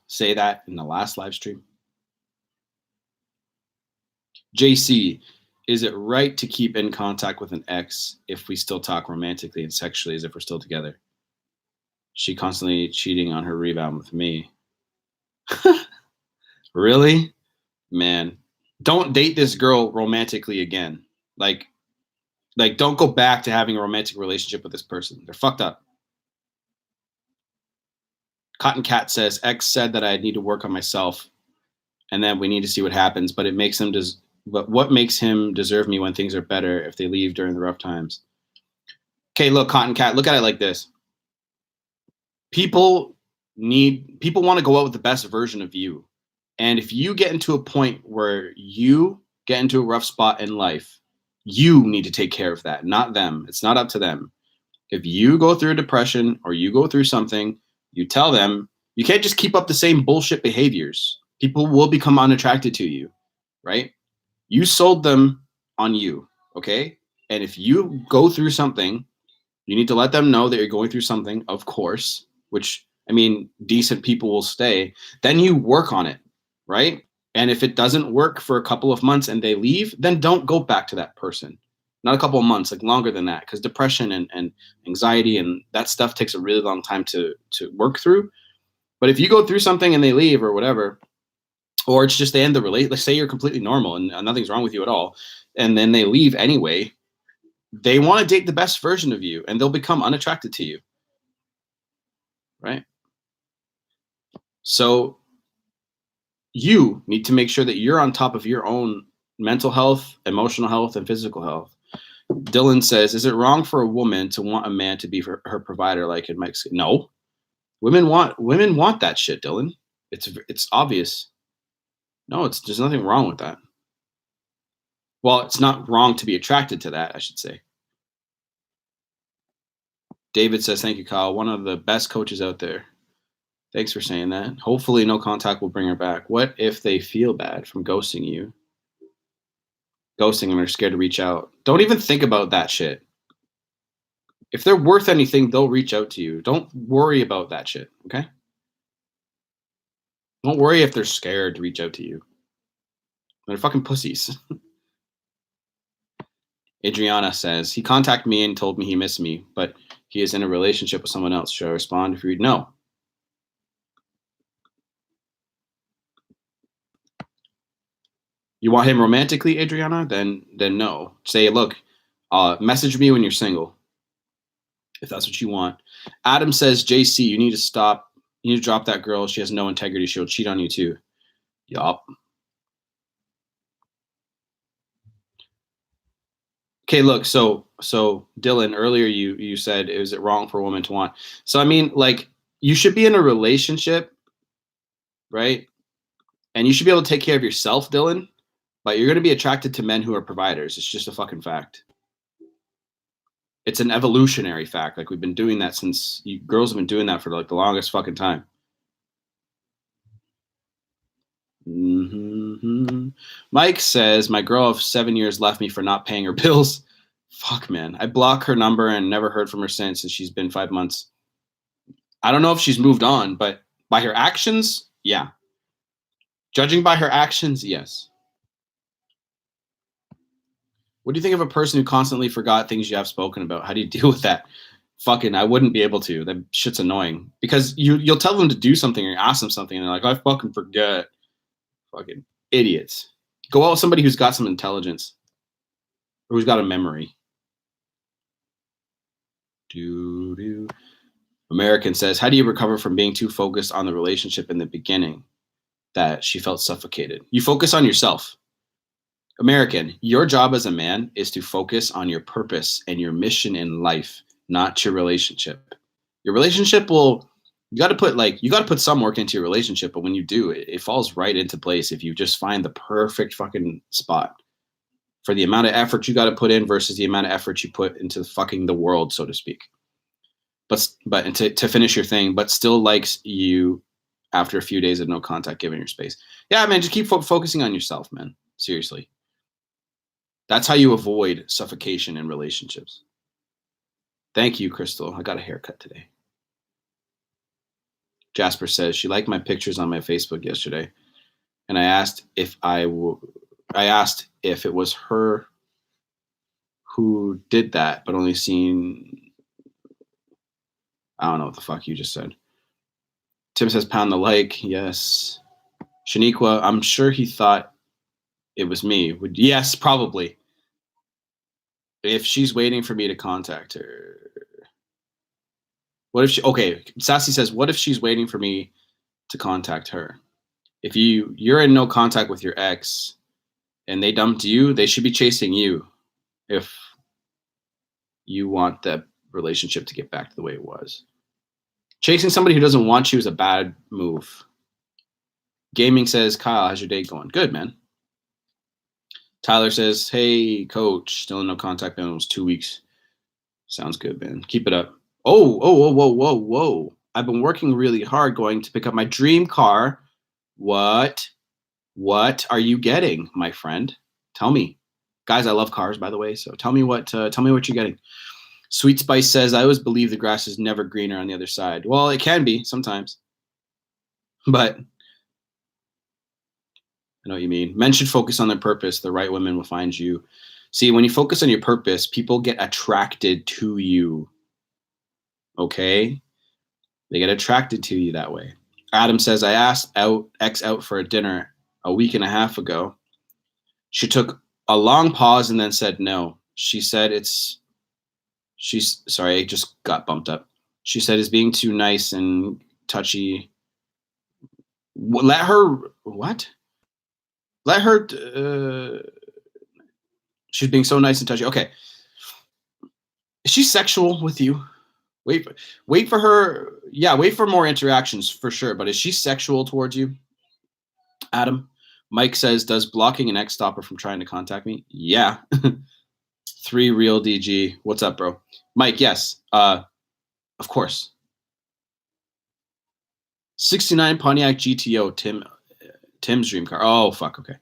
say that in the last live stream? JC, is it right to keep in contact with an ex if we still talk romantically and sexually as if we're still together? She constantly cheating on her rebound with me. Really? Man, don't date this girl romantically again. Like don't go back to having a romantic relationship with this person. They're fucked up. Cotton Cat says, ex said that I need to work on myself and then we need to see what happens, but what makes him deserve me when things are better if they leave during the rough times? Okay, look, Cotton Cat, look at it like this. People want to go out with the best version of you. And if you get into a point where you get into a rough spot in life, you need to take care of that, not them. It's not up to them. If you go through a depression or you go through something, you tell them. You can't just keep up the same bullshit behaviors. People will become unattracted to you, right? You sold them on you, okay? And if you go through something, you need to let them know that you're going through something, of course, which, I mean, decent people will stay. Then you work on it, right? And if it doesn't work for a couple of months and they leave, then don't go back to that person. Not a couple of months, like longer than that, because depression and anxiety and that stuff takes a really long time to work through. But if you go through something and they leave or whatever, or it's just they end the relationship, let's say you're completely normal and nothing's wrong with you at all, and then they leave anyway, they want to date the best version of you and they'll become unattracted to you, right? So you need to make sure that you're on top of your own mental health, emotional health, and physical health. Dylan says, is it wrong for a woman to want a man to be her provider like in Mexico? No. Women want that shit, Dylan. It's obvious. No, there's nothing wrong with that. Well, it's not wrong to be attracted to that, I should say. David says, thank you, Kyle. One of the best coaches out there. Thanks for saying that. Hopefully no contact will bring her back. What if they feel bad from ghosting you? Ghosting them, they're scared to reach out. Don't even think about that shit. If they're worth anything, they'll reach out to you. Don't worry about that shit, okay? Don't worry if they're scared to reach out to you. They're fucking pussies. Adriana says, he contacted me and told me he missed me, but he is in a relationship with someone else. Should I respond if you read? No. You want him romantically, Adriana? Then no. Say, look, message me when you're single, if that's what you want. Adam says, JC, you need to stop. You need to drop that girl. She has no integrity. She'll cheat on you too. Yup. Okay, look, so Dylan, earlier you said, is it wrong for a woman to want? So I mean, like, you should be in a relationship, right? And you should be able to take care of yourself, Dylan, but you're going to be attracted to men who are providers. It's just a fucking fact. It's an evolutionary fact. Like, we've been doing that since girls have been doing that for like the longest fucking time. Mm-hmm. Mike says, my girl of 7 years left me for not paying her bills. Fuck, man. I blocked her number and never heard from her since, and she's been 5 months. I don't know if she's moved on, but by her actions, yeah. Judging by her actions, yes. What do you think of a person who constantly forgot things you have spoken about? How do you deal with that? Fucking, I wouldn't be able to. That shit's annoying. Because you'll tell them to do something or ask them something, and they're like, I fucking forget. Fucking idiots. Go out with somebody who's got some intelligence or who's got a memory. American says, how do you recover from being too focused on the relationship in the beginning that she felt suffocated? You focus on yourself. American, your job as a man is to focus on your purpose and your mission in life, not your relationship. Your relationship will, you got to put some work into your relationship, but when you do, it falls right into place if you just find the perfect fucking spot for the amount of effort you got to put in versus the amount of effort you put into fucking the world, so to speak. But and to finish your thing, but still likes you after a few days of no contact, giving your space. Yeah, man, just keep focusing on yourself, man. Seriously. That's how you avoid suffocation in relationships. Thank you, Crystal. I got a haircut today. Jasper says she liked my pictures on my Facebook yesterday, and I asked if it was her who did that, but only seen. I don't know what the fuck you just said. Tim says pound the like. Yes. Shaniqua, I'm sure he thought it was me. Yes, probably. If she's waiting for me to contact her. What if she, okay, Sassy says, what if she's waiting for me to contact her? If you're in no contact with your ex and they dumped you, they should be chasing you if you want that relationship to get back to the way it was. Chasing somebody who doesn't want you is a bad move. Gaming says, Kyle, how's your day going? Good, man. Tyler says, hey, coach, still in no contact, man. Almost 2 weeks. Sounds good, man. Keep it up. Whoa. I've been working really hard going to pick up my dream car. What are you getting, my friend? Tell me. Guys, I love cars, by the way, so tell me what you're getting. Sweet Spice says, I always believe the grass is never greener on the other side. Well, it can be sometimes. But I know what you mean. Men should focus on their purpose. The right women will find you. See, when you focus on your purpose, people get attracted to you. Okay? They get attracted to you that way. Adam says, I asked X out for a dinner a week and a half ago. She took a long pause and then said no. She said sorry, I just got bumped up. She said it's being too nice and touchy. Let her, what? Let her, she's being so nice and touchy. Okay. Is she sexual with you? Wait for her. Yeah, wait for more interactions for sure. But is she sexual towards you, Adam? Mike says, does blocking an ex stop her from trying to contact me? Yeah. 3 real DG. What's up, bro? Mike, yes. Of course. 69 Pontiac GTO, Tim's dream car. Oh, fuck. Okay.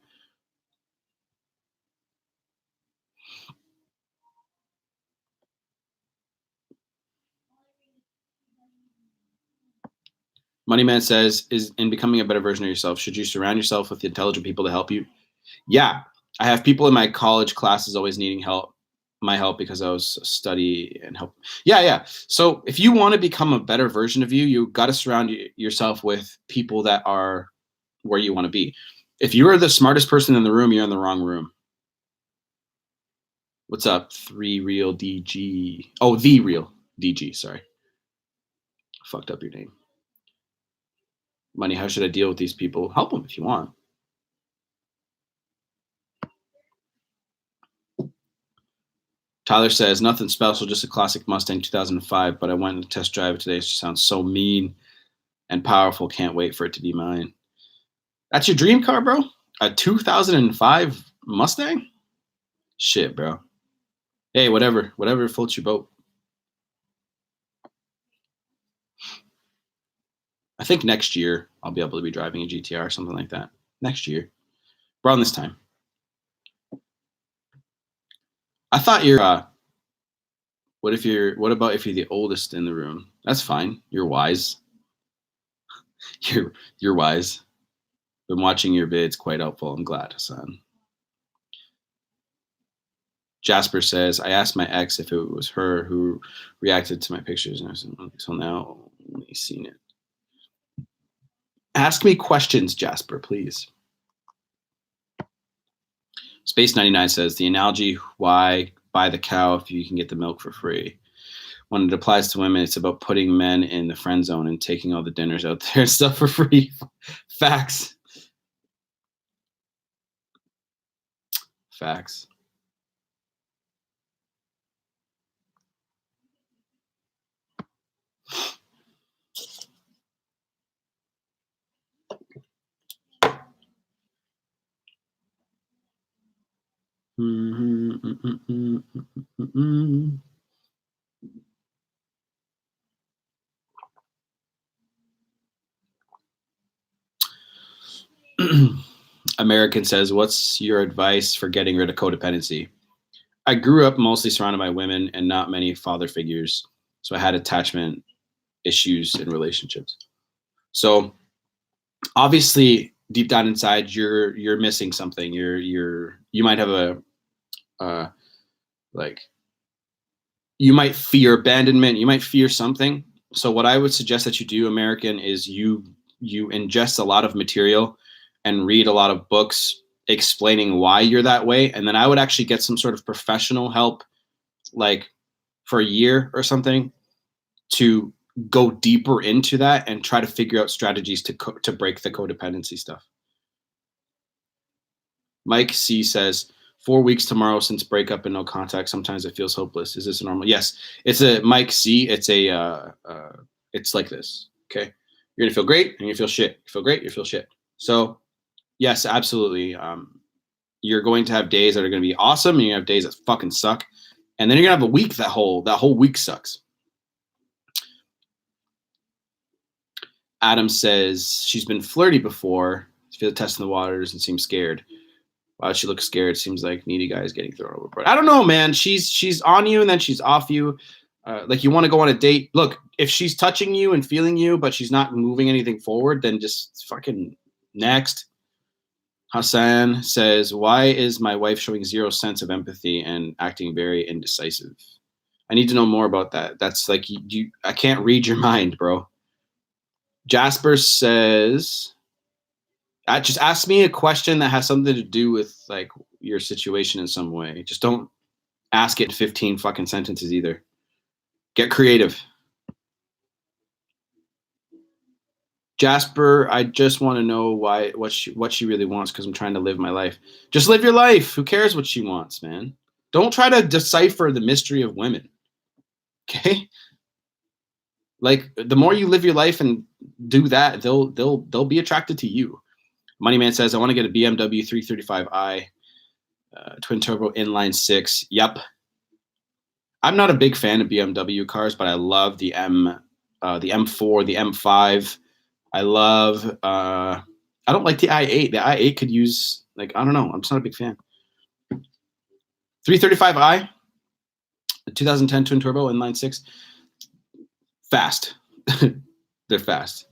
Moneyman says, is in becoming a better version of yourself, should you surround yourself with intelligent people to help you? Yeah. I have people in my college classes always needing my help because I was study and help. Yeah. So if you want to become a better version of you, you got to surround yourself with people that are where you want to be. If you are the smartest person in the room, you're in the wrong room. What's up? 3 real DG. Oh, the real DG. Sorry. Fucked up your name. Money, how should I deal with these people? Help them if you want. Tyler says, nothing special, just a classic Mustang 2005, but I went to test drive it today. She sounds so mean and powerful. Can't wait for it to be mine. That's your dream car, bro? A 2005 Mustang? Shit, bro. Hey, whatever floats your boat. I think next year I'll be able to be driving a GTR or something like that. Next year. Around this time. I thought you're what about if you're the oldest in the room? That's fine. You're wise. You're wise. Been watching your vids, quite helpful. I'm glad, son. Jasper says, I asked my ex if it was her who reacted to my pictures, and I said, until now, only seen it. Ask me questions, Jasper, please. Space 99 says, the analogy, why buy the cow if you can get the milk for free? When it applies to women, it's about putting men in the friend zone and taking all the dinners out there and stuff for free. Facts. Facts. American says, what's your advice for getting rid of codependency? I grew up mostly surrounded by women and not many father figures, so I had attachment issues in relationships. So obviously, deep down inside, you're missing something. You might have you might fear abandonment. You might fear something. So what I would suggest that you do, American, is you ingest a lot of material and read a lot of books explaining why you're that way. And then I would actually get some sort of professional help, like for a year or something, to go deeper into that and try to figure out strategies to break the codependency stuff. Mike C says, 4 weeks tomorrow since breakup and no contact. Sometimes it feels hopeless. Is this normal? Yes, it's a Mike C. It's like this. Okay, you're gonna feel great and you feel shit. You feel great, you feel shit. So yes, absolutely. You're going to have days that are going to be awesome, and you have days that fucking suck, and then you're gonna have a week that whole week sucks. Adam says she's been flirty before. Feel the test in the waters and seems scared. Wow, she looks scared. Seems like needy guy is getting thrown overboard. I don't know, man. She's on you and then she's off you. Like you want to go on a date. Look, if she's touching you and feeling you, but she's not moving anything forward, then just fucking next. Hassan says, why is my wife showing zero sense of empathy and acting very indecisive? I need to know more about that. That's like I can't read your mind, bro. Jasper says, just ask me a question that has something to do with like your situation in some way. Just don't ask it in 15 fucking sentences either. Get creative. Jasper, I just want to know what she really wants, because I'm trying to live my life. Just live your life. Who cares what she wants, man? Don't try to decipher the mystery of women. Okay? Like the more you live your life and do that, they'll be attracted to you. Moneyman says, I want to get a BMW 335i twin turbo inline 6. Yep. I'm not a big fan of BMW cars, but I love the M4, the M5. I love I don't like the i8. The i8 could use, like, I don't know. I'm just not a big fan. 335i, 2010 twin turbo inline 6. Fast. They're fast.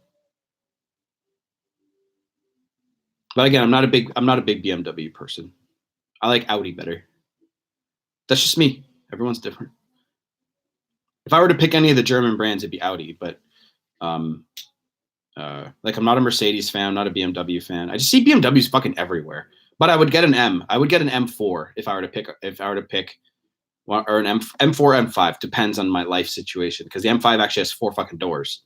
But again, I'm not a big BMW person. I like Audi better. That's just me. Everyone's different. If I were to pick any of the German brands, it'd be Audi. But like, I'm not a Mercedes fan. I'm not a BMW fan. I just see BMWs fucking everywhere. But I would get an M. I would get an M4 if I were to pick one, or an M4, M5. Depends on my life situation, because the M5 actually has 4 fucking doors.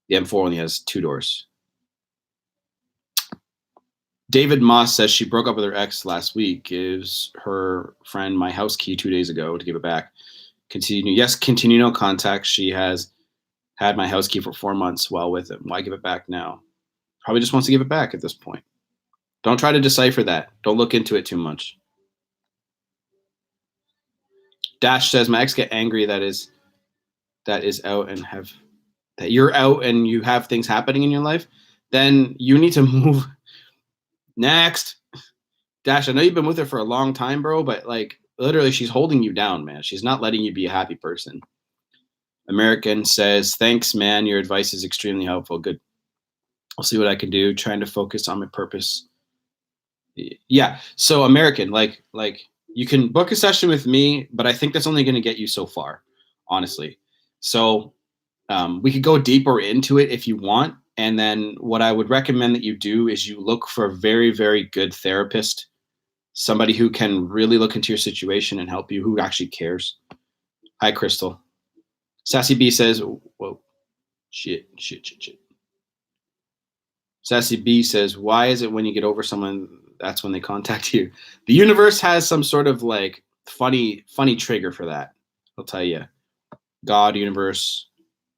The M4 only has 2 doors. David Moss says she broke up with her ex last week. Gives her friend my house key 2 days ago to give it back. Continue no contact. She has had my house key for 4 months while with him. Why give it back now? Probably just wants to give it back at this point. Don't try to decipher that. Don't look into it too much. Dash says my ex get angry that is out and have that you're out and you have things happening in your life. Then you need to move. Next. Dash, I know you've been with her for a long time, bro, but like literally she's holding you down, man. She's not letting you be a happy person. American says, thanks, man. Your advice is extremely helpful. Good. I'll see what I can do. Trying to focus on my purpose. Yeah. So American, like you can book a session with me, but I think that's only going to get you so far, honestly. So we could go deeper into it if you want. And then what I would recommend that you do is you look for a very, very good therapist, somebody who can really look into your situation and help you, who actually cares. Hi, Crystal. Sassy B says, whoa, shit. Sassy B says, why is it when you get over someone, that's when they contact you? The universe has some sort of like funny trigger for that. I'll tell you. God, universe,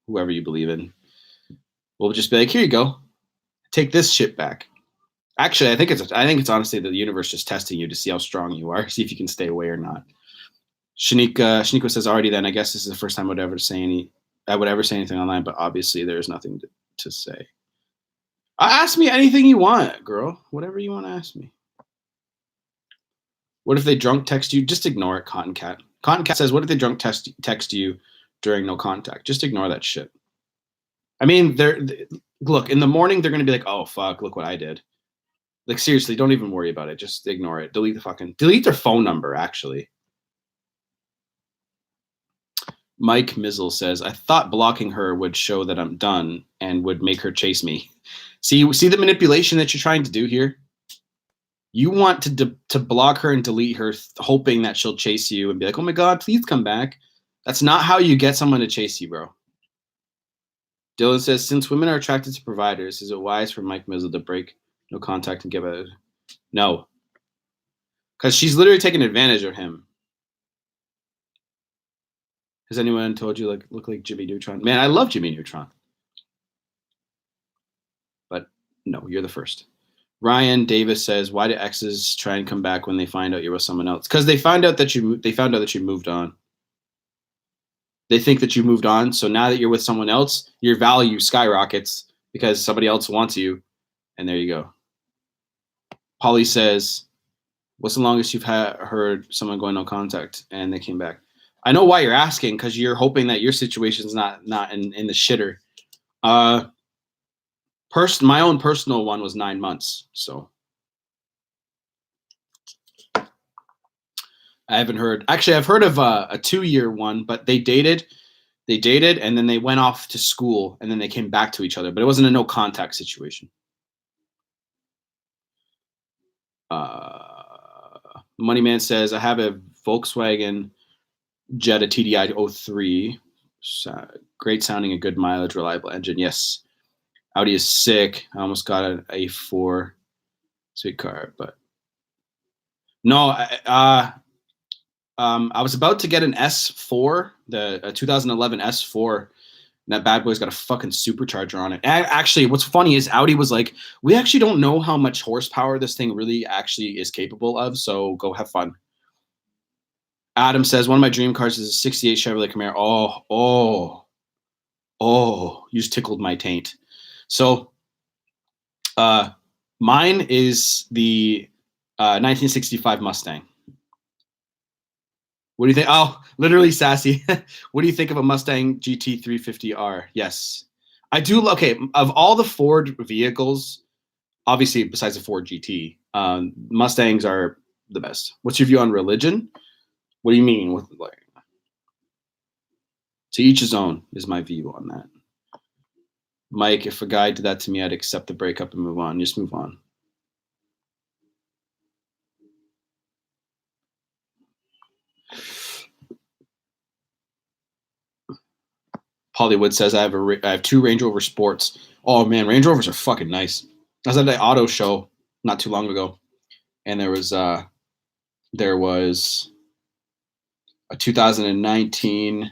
whoever you believe in. We'll just be like, here you go. Take this shit back. Actually, I think it's honestly the universe just testing you to see how strong you are, see if you can stay away or not. Shaniko says, already then, I guess this is the first time I would ever say anything online, but obviously there's nothing to say. Ask me anything you want, girl. Whatever you want to ask me. What if they drunk text you? Just ignore it, Cotton Cat. Cotton Cat says, what if they drunk text you during no contact? Just ignore that shit. I mean, look, in the morning, they're going to be like, oh, fuck, look what I did. Like, seriously, don't even worry about it. Just ignore it. Delete their phone number, actually. Mike Mizzle says, I thought blocking her would show that I'm done and would make her chase me. See the manipulation that you're trying to do here? You want to block her and delete her, hoping that she'll chase you and be like, oh my God, please come back. That's not how you get someone to chase you, bro. Dylan says, since women are attracted to providers, is it wise for Mike Mizzle to break no contact and give a no? Because she's literally taking advantage of him. Has anyone told you look like Jimmy Neutron? Man, I love Jimmy Neutron. But no, you're the first. Ryan Davis says, why do exes try and come back when they find out you're with someone else? Because they found out that you moved on. They think that you moved on. So now that you're with someone else, your value skyrockets because somebody else wants you. And there you go. Polly says, what's the longest you've heard someone going no contact and they came back? I know why you're asking, because you're hoping that your situation's not in the shitter. My own personal one was 9 months. So I haven't heard. Actually, I've heard of a 2-year one, but they dated and then they went off to school and then they came back to each other, but it wasn't a no contact situation. Moneyman says, I have a Volkswagen Jetta TDI 03. Great sounding, a good mileage, reliable engine. Yes. Audi is sick. I almost got an A4. Sweet car, but no, I was about to get an S4, the 2011 S4. And that bad boy's got a fucking supercharger on it. And actually, what's funny is Audi was like, we actually don't know how much horsepower this thing really actually is capable of, so go have fun. Adam says, one of my dream cars is a 68 Chevrolet Camaro. Oh, you just tickled my taint. So mine is the 1965 Mustang. What do you think? Oh, literally sassy. What do you think of a Mustang GT 350R? Yes. I do. Okay, of all the Ford vehicles, obviously besides the Ford GT, Mustangs are the best. What's your view on religion? What do you mean with like? To each his own is my view on that. Mike, if a guy did that to me, I'd accept the breakup and move on. Just move on. Hollywood says I have 2 Range Rover Sports. Oh man, Range Rovers are fucking nice. I was at the auto show not too long ago, and there was a 2019,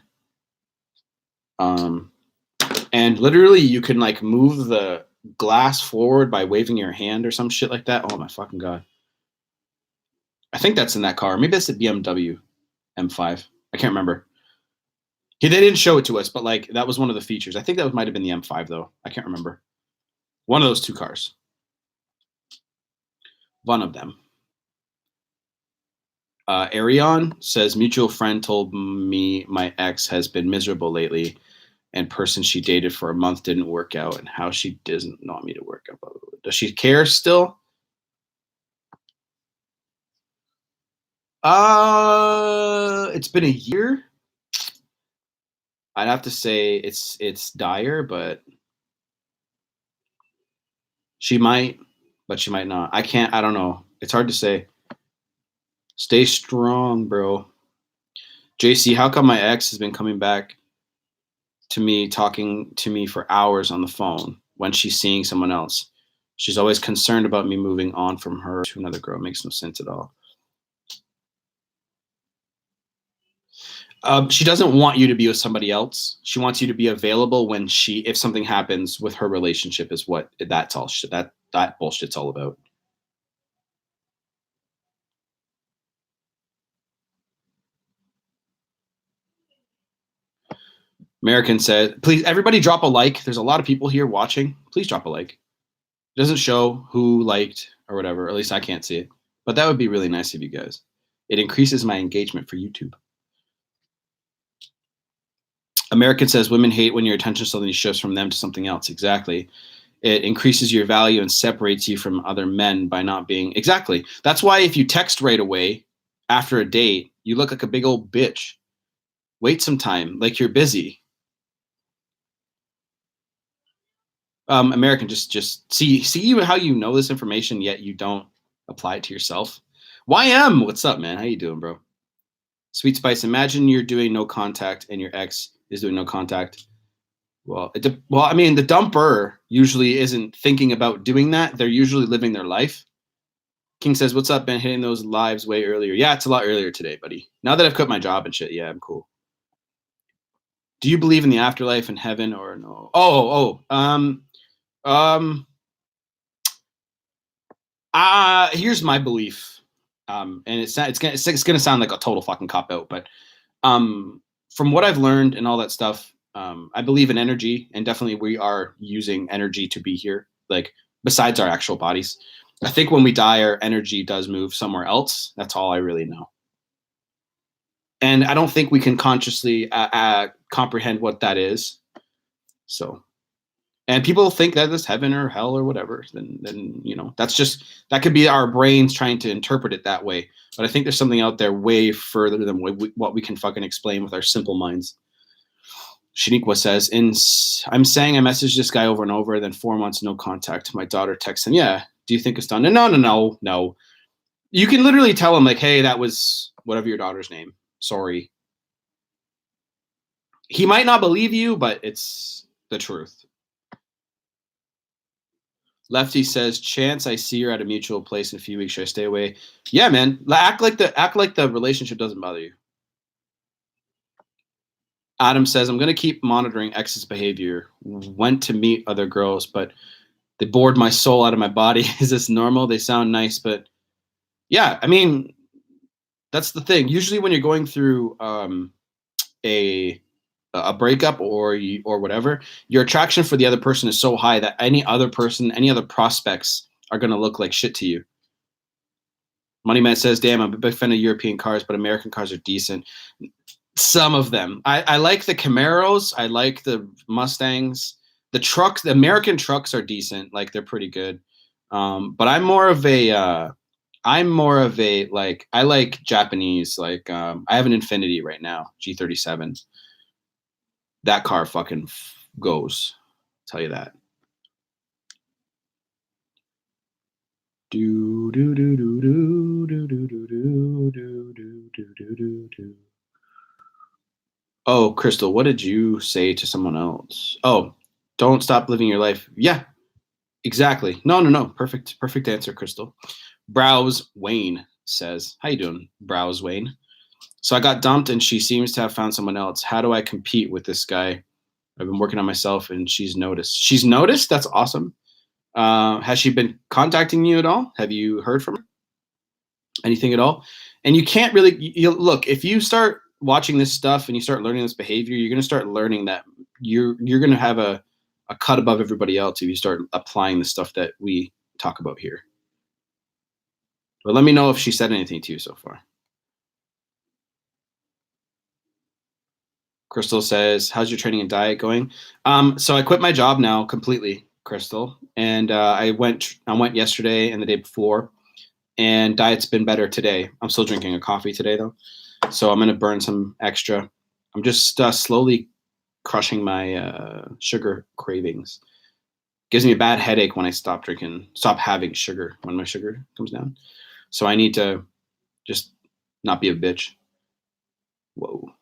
and literally you can like move the glass forward by waving your hand or some shit like that. Oh my fucking god! I think that's in that car. Maybe it's the BMW M5. I can't remember. They didn't show it to us, but like that was one of the features. I think that might have been the M5 though. I can't remember. One of those two cars. One of them. Arion says mutual friend told me my ex has been miserable lately, and person she dated for a month didn't work out, and how she doesn't want me to work out. Does she care still? It's been a year. I'd have to say it's dire, but she might, but she might not. I don't know. It's hard to say. Stay strong, bro. JC, how come my ex has been coming back to me, talking to me for hours on the phone when she's seeing someone else? She's always concerned about me moving on from her to another girl. It makes no sense at all. She doesn't want you to be with somebody else. She wants you to be available when if something happens with her relationship, is what that's all shit. That bullshit's all about. American said, please, everybody drop a like. There's a lot of people here watching. Please drop a like. It doesn't show who liked or whatever. Or at least I can't see it. But that would be really nice of you guys. It increases my engagement for YouTube. American says, women hate when your attention suddenly shifts from them to something else. Exactly. It increases your value and separates you from other men by not being. Exactly. That's why if you text right away after a date, you look like a big old bitch. Wait some time, like you're busy. American, just see how you know this information, yet you don't apply it to yourself. YM, what's up, man? How you doing, bro? Sweet Spice, imagine you're doing no contact and your ex is doing no contact. Well, I mean, the dumper usually isn't thinking about doing that. They're usually living their life. King says, what's up, been hitting those lives way earlier. Yeah, it's a lot earlier today, buddy. Now that I've quit my job and shit, yeah, I'm cool. Do you believe in the afterlife and heaven or no? Here's my belief. And it's gonna sound like a total fucking cop out, but from what I've learned and all that stuff, I believe in energy, and definitely we are using energy to be here, like besides our actual bodies. I think when we die, our energy does move somewhere else. That's all I really know. And I don't think we can consciously comprehend what that is. So, and people think that it's heaven or hell or whatever. Then that could be our brains trying to interpret it that way. But I think there's something out there way further than what we can fucking explain with our simple minds. Shaniqua says, I'm saying I messaged this guy over and over, then 4 months, no contact. My daughter texts him, yeah, do you think it's done? No. You can literally tell him, like, hey, that was whatever your daughter's name. Sorry. He might not believe you, but it's the truth. Lefty says, chance I see her at a mutual place in a few weeks. Should I stay away? Yeah, man. Act like the relationship doesn't bother you. Adam says, I'm going to keep monitoring ex's behavior. Went to meet other girls, but they bored my soul out of my body. Is this normal? They sound nice, but yeah, I mean, that's the thing. Usually when you're going through a breakup or whatever, your attraction for the other person is so high that any other prospects are going to look like shit to you. Moneyman says, damn, I'm a big fan of European cars, but American cars are decent. Some of them. I like the Camaros. I like the Mustangs. The trucks, the American trucks are decent. Like, they're pretty good. But I'm more of a like, I like Japanese. Like, I have an Infiniti right now, G37. That car fucking goes. I'll tell you that. Do do do do do do do do do do do do do do. Oh, Crystal, what did you say to someone else? Oh, don't stop living your life. Yeah. Exactly. No. Perfect answer, Crystal. Browse Wayne says, "How you doing, Browse Wayne? So I got dumped, and she seems to have found someone else. How do I compete with this guy? I've been working on myself, and she's noticed. She's noticed. That's awesome. Has she been contacting you at all? Have you heard from her? Anything at all? And you can't really look if you start watching this stuff and you start learning this behavior. You're going to start learning that you're going to have a cut above everybody else if you start applying the stuff that we talk about here. But let me know if she said anything to you so far." Crystal says, "How's your training and diet going?" So I quit my job now completely, Crystal, and I went yesterday and the day before, and diet's been better today. I'm still drinking a coffee today though, so I'm gonna burn some extra. I'm just slowly crushing my sugar cravings. Gives me a bad headache when I stop having sugar when my sugar comes down. So I need to just not be a bitch. Whoa.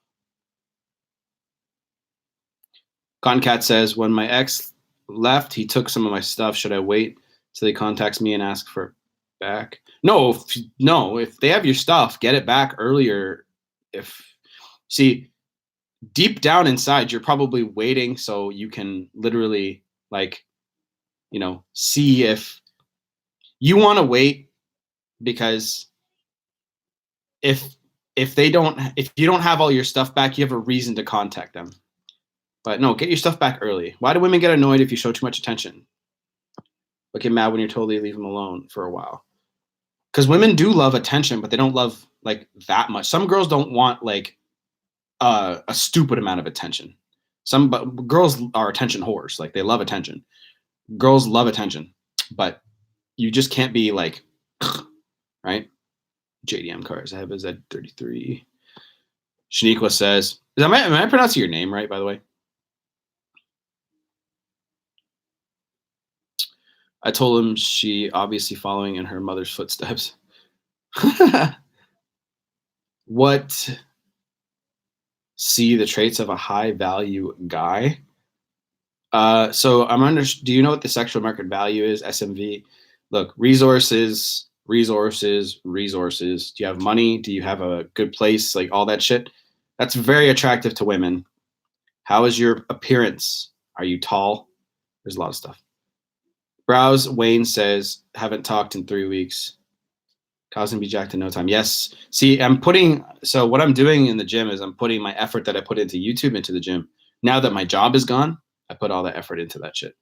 Concat says, "When my ex left, he took some of my stuff. Should I wait till he contacts me and ask for it back?" No. If they have your stuff, get it back earlier. If see deep down inside, you're probably waiting so you can literally like see if you want to wait because if if you don't have all your stuff back, you have a reason to contact them. But no, get your stuff back early. Why do women get annoyed if you show too much attention? But get mad when you're told you leave them alone for a while. Because women do love attention, but they don't love like that much. Some girls don't want like a stupid amount of attention. But girls are attention whores. Like they love attention. Girls love attention, but you just can't be like, right? JDM cars. I have a Z33. Shaniqua says, am I pronouncing your name right, by the way? I told him she obviously following in her mother's footsteps. What? See the traits of a high value guy? So I'm under. Do you know what the sexual market value is? SMV. Look, resources. Do you have money? Do you have a good place? Like all that shit. That's very attractive to women. How is your appearance? Are you tall? There's a lot of stuff. Browse Wayne says, haven't talked in 3 weeks. Kyle's gonna be jacked in no time. Yes. See, so what I'm doing in the gym is I'm putting my effort that I put into YouTube into the gym. Now that my job is gone, I put all that effort into that shit.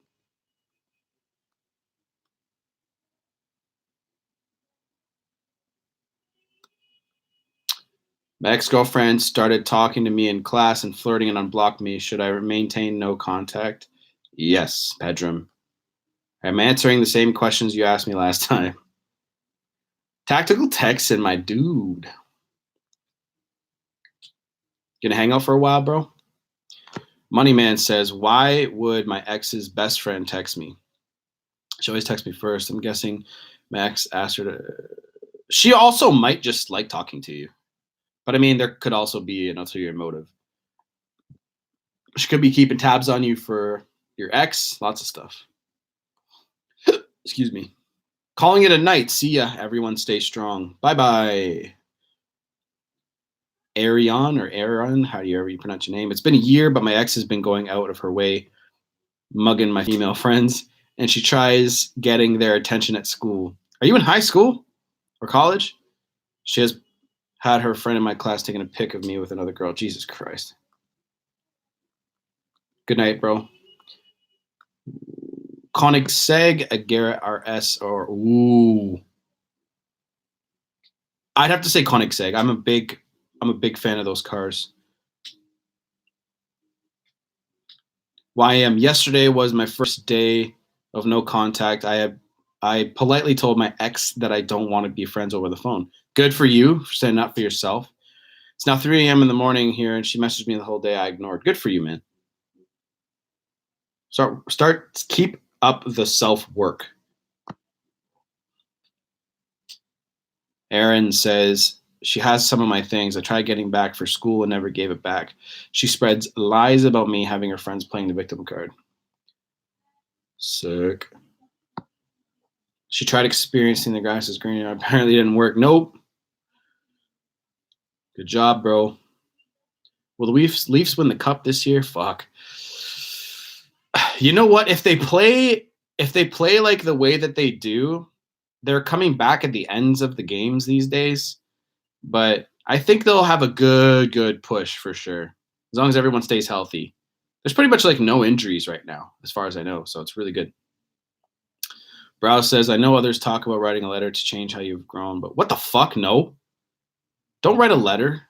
My ex-girlfriend started talking to me in class and flirting and unblocked me. Should I maintain no contact? Yes, Pedram. I'm answering the same questions you asked me last time. Tactical text and my dude. Gonna hang out for a while, bro? Moneyman says, why would my ex's best friend text me? She always texts me first. I'm guessing my ex asked her to. She also might just like talking to you. But I mean, there could also be an ulterior motive. She could be keeping tabs on you for your ex. Lots of stuff. Excuse me. Calling it a night. See ya. Everyone stay strong. Bye-bye. Arion or Aaron, however you pronounce your name. It's been a year, but my ex has been going out of her way, mugging my female friends, and she tries getting their attention at school. Are you in high school or college? She has had her friend in my class taking a pic of me with another girl. Jesus Christ. Good night, bro. Koenigsegg, a Garrett RS, or ooh. I'd have to say Koenigsegg. I'm a big fan of those cars. YM, yesterday was my first day of no contact. I politely told my ex that I don't want to be friends over the phone. Good for you for standing up for yourself. It's now 3 a.m. in the morning here, and she messaged me the whole day. I ignored. Good for you, man. Keep up the self-work. Erin says, she has some of my things. I tried getting back for school and never gave it back. She spreads lies about me having her friends playing the victim card. Sick. She tried experiencing the grass is greener. Apparently it didn't work. Nope. Good job, bro. Will the Leafs win the cup this year? Fuck. You know what? If they play like the way that they do, they're coming back at the ends of the games these days. But I think they'll have a good push for sure, as long as everyone stays healthy. There's pretty much like no injuries right now, as far as I know, so it's really good. Browse says, I know others talk about writing a letter to change how you've grown, but what the fuck? No. Don't write a letter.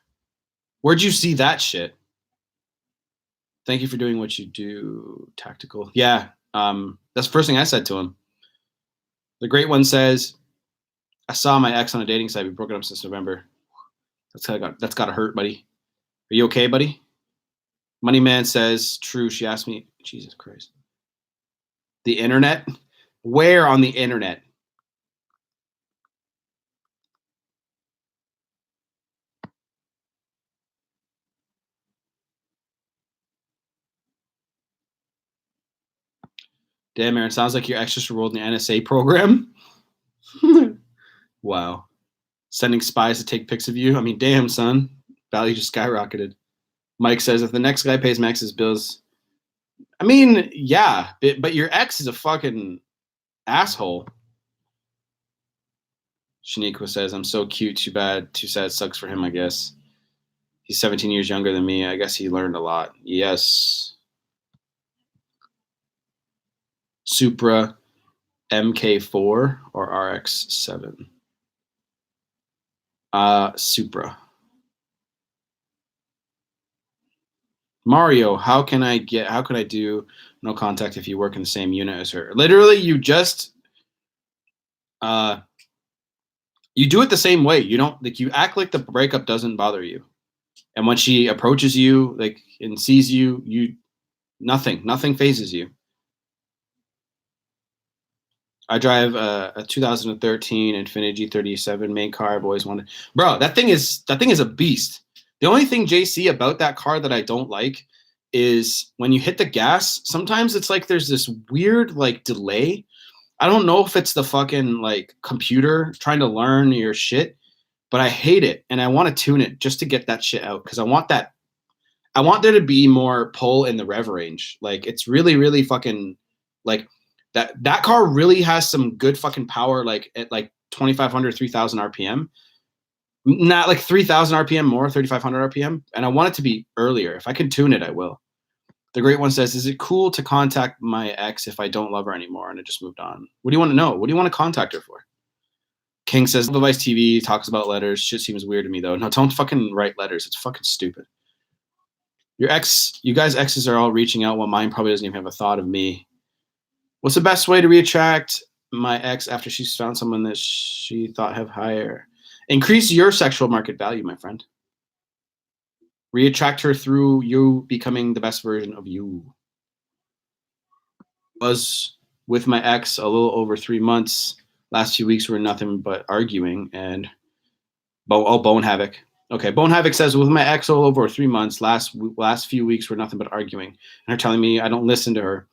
Where'd you see that shit? Thank you for doing what you do. Tactical. Yeah. That's the first thing I said to him. The great one says, I saw my ex on a dating site. We've broken up since November. That's gotta hurt, buddy. Are you okay, buddy? Moneyman says, true. She asked me, Jesus Christ. The internet? Where on the internet? Damn, Aaron, sounds like your ex just enrolled in the NSA program. Wow. Sending spies to take pics of you. I mean, damn, son. Value just skyrocketed. Mike says, if the next guy pays Max's bills, I mean, yeah, but your ex is a fucking asshole. Shaniqua says, I'm so cute, too bad, too sad, sucks for him, I guess. He's 17 years younger than me. I guess he learned a lot. Yes. Supra MK4 or RX7? Supra. Mario, how can I do no contact if you work in the same unit as her? Literally, you just you do it the same way. You don't like you act like the breakup doesn't bother you. And when she approaches you like and sees you, nothing phases you. I drive a 2013 Infiniti G37 main car. I've always wanted. Bro, that thing is a beast. The only thing, JC, about that car that I don't like is when you hit the gas, sometimes it's like there's this weird like delay. I don't know if it's the fucking like computer trying to learn your shit, but I hate it and I want to tune it just to get that shit out because I want there to be more pull in the rev range. Like it's really fucking like that car really has some good fucking power like at like 2500 3000 rpm. Not like 3,000 RPM more, 3,500 RPM. And I want it to be earlier. If I can tune it, I will. The great one says, is it cool to contact my ex if I don't love her anymore and I just moved on? What do you want to know? What do you want to contact her for? King says, Device TV talks about letters. Shit seems weird to me, though. No, don't fucking write letters. It's fucking stupid. You guys' exes are all reaching out while mine probably doesn't even have a thought of me. What's the best way to reattract my ex after she's found someone that she thought have higher? Increase your sexual market value, my friend. Reattract her through you becoming the best version of you. Was with my ex a little over 3 months. Last few weeks were nothing but arguing and Bone Havoc. Okay, Bone Havoc says with my ex all over 3 months. Last few weeks were nothing but arguing, and her telling me I don't listen to her.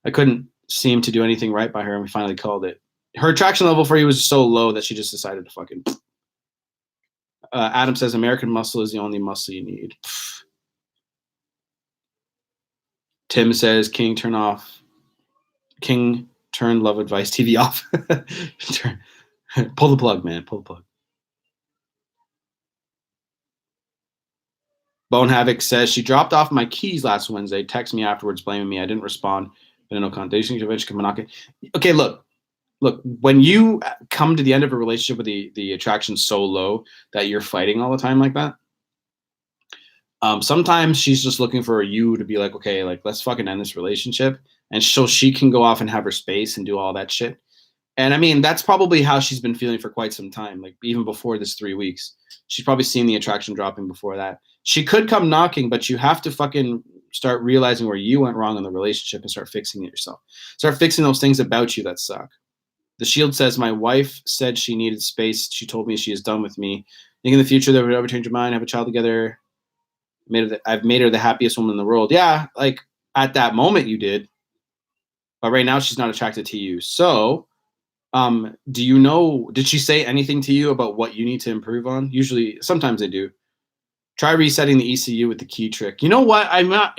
I couldn't seem to do anything right by her, and we finally called it. Her attraction level for you was so low that she just decided to fucking. Adam says American Muscle is the only muscle you need. Tim says King turn Love Advice TV off. Pull the plug, man. Pull the plug. Bone Havoc says she dropped off my keys last Wednesday. Texted me afterwards blaming me. I didn't respond. But no condition. Okay, look. When you come to the end of a relationship with the attraction so low that you're fighting all the time like that, sometimes she's just looking for you to be like, okay, like let's fucking end this relationship, and so she can go off and have her space and do all that shit. And I mean, that's probably how she's been feeling for quite some time. Like even before this 3 weeks, she's probably seen the attraction dropping before that. She could come knocking, but you have to fucking start realizing where you went wrong in the relationship and start fixing it yourself. Start fixing those things about you that suck. The Shield says, my wife said she needed space. She told me she is done with me. Think in the future that would ever change her mind, have a child together. I've made her the happiest woman in the world. Yeah, like at that moment you did. But right now she's not attracted to you. So Do you know, did she say anything to you about what you need to improve on? Usually, sometimes they do. Try resetting the ECU with the key trick. You know what? I'm not,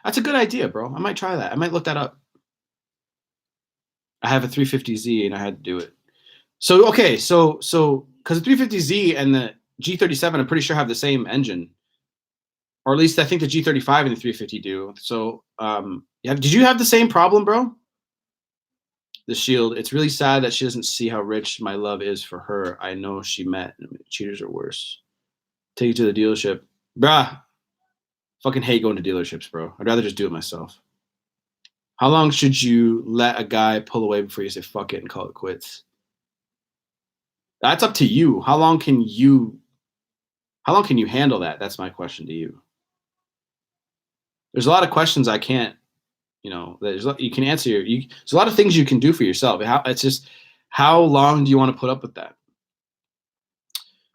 that's a good idea, bro. I might try that. I might look that up. I have a 350Z and I had to do it. So, okay. So, because the 350Z and the G37, I'm pretty sure have the same engine. Or at least I think the G35 and the 350 do. So, yeah, did you have the same problem, bro? The Shield. It's really sad that she doesn't see how rich my love is for her. I know she met. Cheaters are worse. Take it to the dealership. Bruh. Fucking hate going to dealerships, bro. I'd rather just do it myself. How long should you let a guy pull away before you say fuck it and call it quits? That's up to you. How long can you handle that? That's my question to you. There's a lot of questions I can't, you can answer. There's a lot of things you can do for yourself. It's just, how long do you want to put up with that?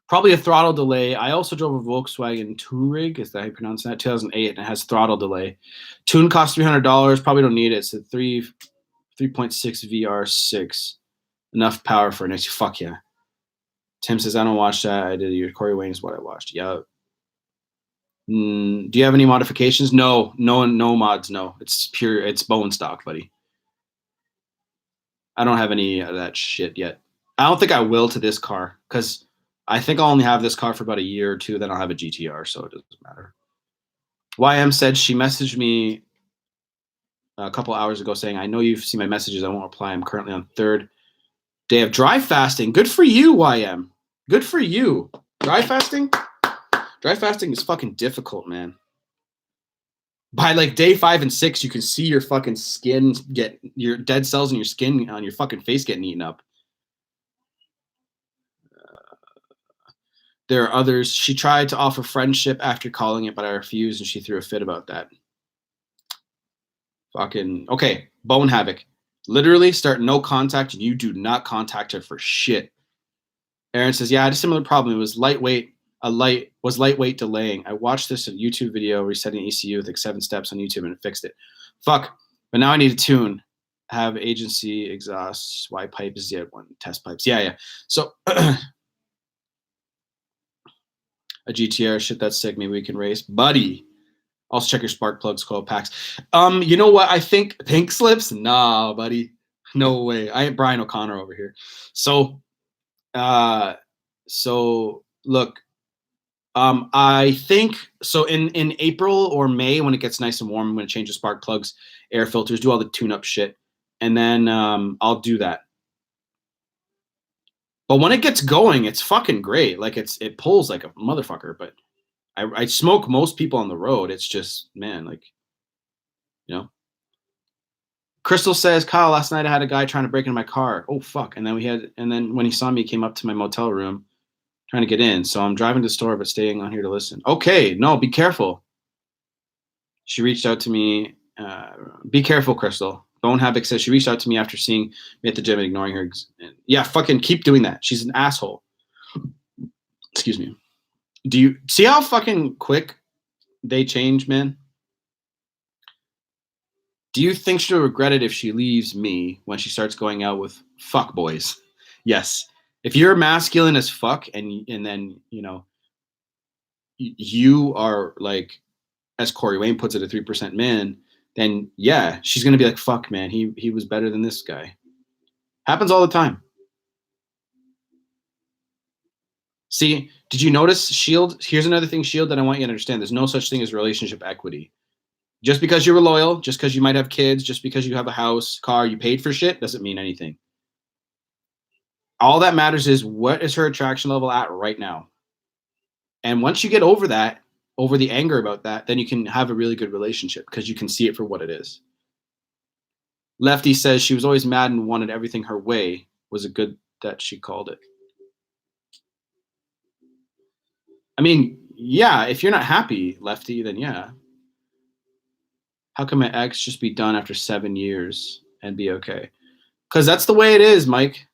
Probably a throttle delay. I also drove a Volkswagen Touareg, is that how you pronounce that? 2008, and it has throttle delay. Tune costs $300. Probably don't need it. It's a 3.6 VR6. Enough power for an issue. Fuck yeah. Tim says, I don't watch that. I did your Corey Wayne is what I watched. Yeah. Do you have any modifications? No mods. No, it's bone stock, buddy. I don't have any of that shit yet. I don't think I will to this car because I think I'll only have this car for about a year or two. Then I'll have a GTR, so it doesn't matter. YM said she messaged me a couple hours ago saying, I know you've seen my messages. I won't reply. I'm currently on third day of dry fasting. Good for you, YM. Good for you. Dry fasting? Dry fasting is fucking difficult, man. By like day 5 and 6, you can see your fucking skin get, your dead cells in your skin on your fucking face getting eaten up. There are others. She tried to offer friendship after calling it, but I refused, and she threw a fit about that. Fucking okay. Bone Havoc. Literally start no contact, and you do not contact her for shit. Aaron says, yeah, I had a similar problem. It was lightweight delaying. I watched this YouTube video resetting ECU with like 7 steps on YouTube and it fixed it. Fuck. But now I need a tune. Have agency exhausts. Y pipe is yet one. Test pipes. Yeah. So a GTR, shit, that's sick. Maybe we can race. Buddy. Also check your spark plugs, coil packs. You know what? I think pink slips? Nah, buddy. No way. I ain't Brian O'Connor over here. So look, I think so in April or May when it gets nice and warm, I'm going to change the spark plugs, air filters, do all the tune-up shit, and then I'll do that. But when it gets going, it's fucking great. Like it pulls like a motherfucker. But I smoke most people on the road. It's just, man, like, Crystal says, Kyle, last night I had a guy trying to break into my car. Oh fuck! And then when he saw me, he came up to my motel room, trying to get in. So I'm driving to the store, but staying on here to listen. Okay, no, be careful. She reached out to me. Be careful, Crystal. Bone Havoc says she reached out to me after seeing me at the gym and ignoring her. Yeah, fucking keep doing that. She's an asshole. Excuse me. Do you see how fucking quick they change, man? Do you think she'll regret it if she leaves me when she starts going out with fuck boys? Yes. If you're masculine as fuck and then, you are like, as Corey Wayne puts it, a 3% man, then yeah, she's going to be like, fuck, man, he was better than this guy. Happens all the time. See, did you notice, Shield? Here's another thing, Shield, that I want you to understand. There's no such thing as relationship equity. Just because you were loyal, just because you might have kids, just because you have a house, car, you paid for shit, doesn't mean anything. All that matters is what is her attraction level at right now. And once you get over that, over the anger about that, then you can have a really good relationship because you can see it for what it is. Lefty says she was always mad and wanted everything her way. Was it good that she called it? I mean, yeah, if you're not happy, Lefty, then yeah. How can my ex just be done after 7 years and be okay? Because that's the way it is, Mike.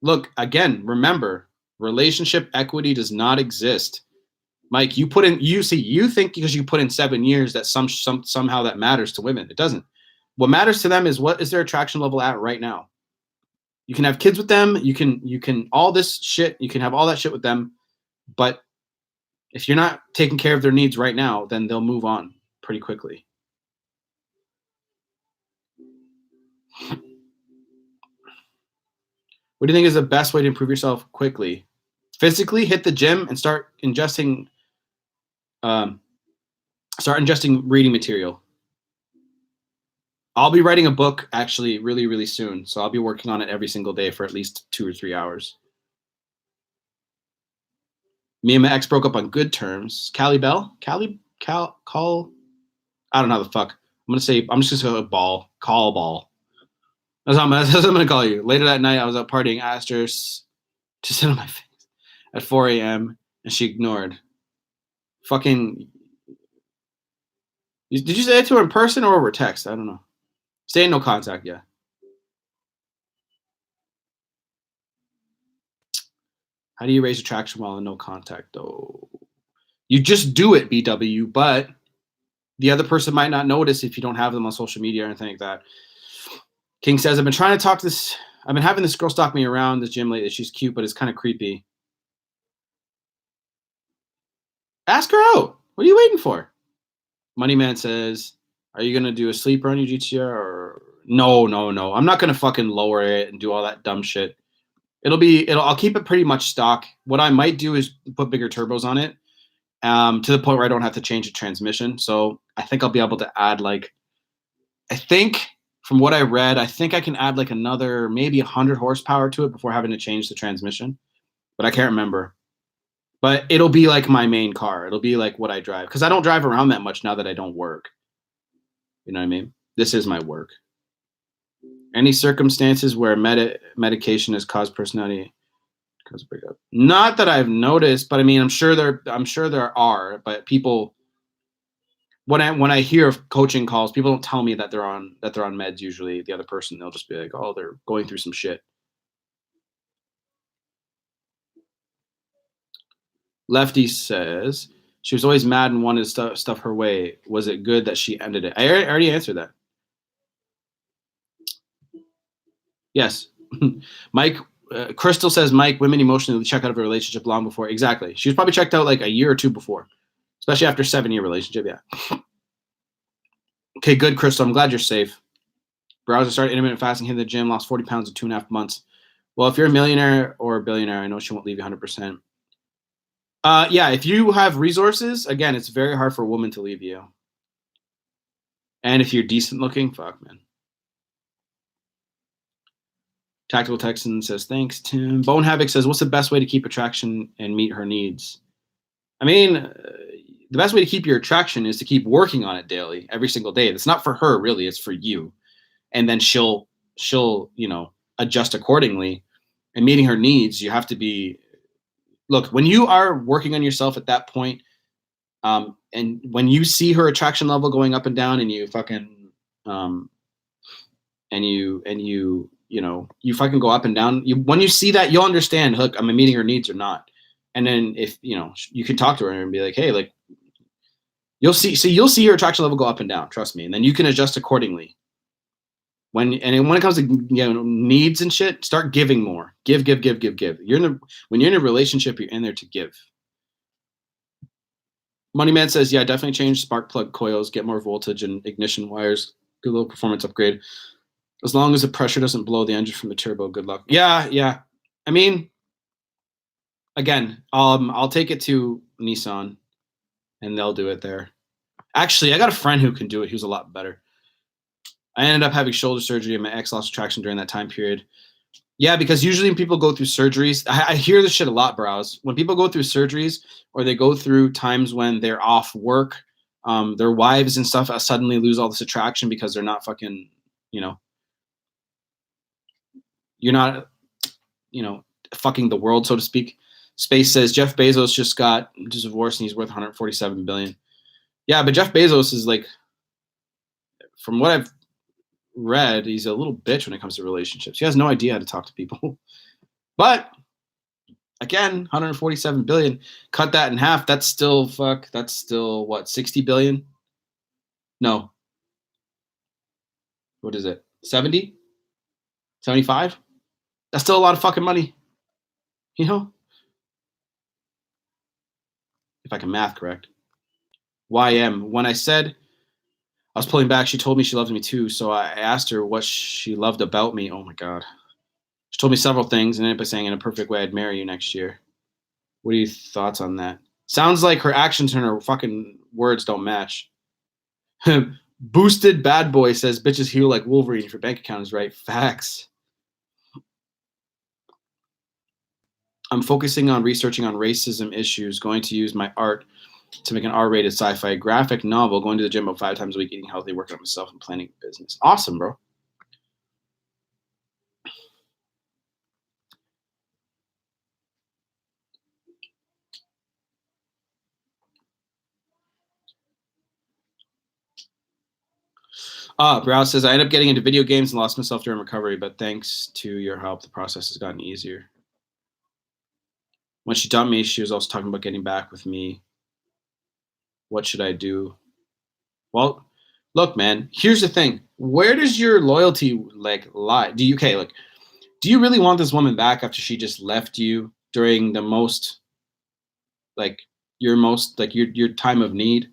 Look, again, remember, relationship equity does not exist. Mike, you put in, you think because you put in 7 years that somehow that matters to women. It doesn't. What matters to them is what is their attraction level at right now. You can have kids with them. You can all this shit. You can have all that shit with them. But if you're not taking care of their needs right now, then they'll move on pretty quickly. What do you think is the best way to improve yourself quickly? Physically, hit the gym and start ingesting reading material. I'll be writing a book actually really, really soon. So I'll be working on it every single day for at least 2 or 3 hours. Me and my ex broke up on good terms. Callie Bell? Call? I don't know how the fuck. I'm just gonna say ball. Call ball. That's what I'm gonna call you. Later that night, I was out partying. I asked her to sit on my face at 4 a.m. and she ignored. Fucking. Did you say it to her in person or over text? I don't know. Stay in no contact, yeah. How do you raise attraction while in no contact, though? You just do it, BW, but the other person might not notice if you don't have them on social media or anything like that. King says, I've been having this girl stalk me around this gym lately. She's cute, but it's kind of creepy. Ask her out. What are you waiting for? Moneyman says, are you going to do a sleeper on your GTR? Or no. I'm not going to fucking lower it and do all that dumb shit. I'll keep it pretty much stock. What I might do is put bigger turbos on it to the point where I don't have to change the transmission. So I think I'll be able to add from what I read, I think I can add like another maybe 100 horsepower to it before having to change the transmission. But I can't remember. But it'll be like my main car. It'll be like what I drive. Because I don't drive around that much now that I don't work. You know what I mean? This is my work. Any circumstances where medication has caused personality cause breakup? Not that I've noticed, but I mean, I'm sure there are. But people, when I hear of coaching calls, people don't tell me that they're on meds. Usually, the other person, they'll just be like, "Oh, they're going through some shit." Lefty says she was always mad and wanted stuff her way. Was it good that she ended it? I already answered that. Yes. Mike, Crystal says, Mike, women emotionally check out of a relationship long before. Exactly. She was probably checked out like a year or two before, especially after a 7-year relationship. Yeah. Okay, good, Crystal. I'm glad you're safe. Browser started intermittent fasting, hit the gym, lost 40 pounds in 2.5 months. Well, if you're a millionaire or a billionaire, I know she won't leave you 100%. Yeah, if you have resources, again, it's very hard for a woman to leave you. And if you're decent looking, fuck, man. Tactical Texan says, thanks, Tim. Bone Havoc says, what's the best way to keep attraction and meet her needs? I mean, the best way to keep your attraction is to keep working on it daily, every single day. It's not for her, really. It's for you. And then she'll adjust accordingly. And meeting her needs, you have to be, look, when you are working on yourself at that point, and when you see her attraction level going up and down and you fucking, you fucking go up and down. When you see that, you'll understand, look, am I meeting her needs or not? And then if, you can talk to her and be like, hey, like, you'll see your attraction level go up and down, trust me. And then you can adjust accordingly. When it comes to needs and shit, start giving more. Give. When you're in a relationship, you're in there to give. Moneyman says, yeah, definitely change spark plug coils, get more voltage and ignition wires. Good little performance upgrade. As long as the pressure doesn't blow the engine from the turbo, good luck. Yeah. I mean, again, I'll take it to Nissan, and they'll do it there. Actually, I got a friend who can do it. He was a lot better. I ended up having shoulder surgery, and my ex lost traction during that time period. Yeah, because usually when people go through surgeries, I hear this shit a lot, bros. When people go through surgeries or they go through times when they're off work, their wives and stuff suddenly lose all this attraction because they're not fucking, you're not, fucking the world, so to speak. Space says Jeff Bezos just got divorced and he's worth 147 billion. Yeah, but Jeff Bezos is like, from what I've read, he's a little bitch when it comes to relationships. He has no idea how to talk to people. But Again, 147 billion. Cut that in half. That's still what, 60 billion? No. What is it? 70? 75? That's still a lot of fucking money. You know? If I can math correct. YM. When I said I was pulling back, she told me she loved me too. So I asked her what she loved about me. Oh my God. She told me several things and ended up by saying, in a perfect way, I'd marry you next year. What are your thoughts on that? Sounds like her actions and her fucking words don't match. Boosted bad boy says bitches heal like Wolverine if your bank account is right. Facts. I'm focusing on researching on racism issues, going to use my art to make an R-rated sci-fi graphic novel, going to the gym about 5 times a week, eating healthy, working on myself, and planning a business. Awesome, bro. Brow says, I ended up getting into video games and lost myself during recovery, but thanks to your help, the process has gotten easier. When she dumped me, she was also talking about getting back with me. What should I do? Well, look, man, here's the thing. Where does your loyalty lie? Do you really want this woman back after she just left you during the most your time of need?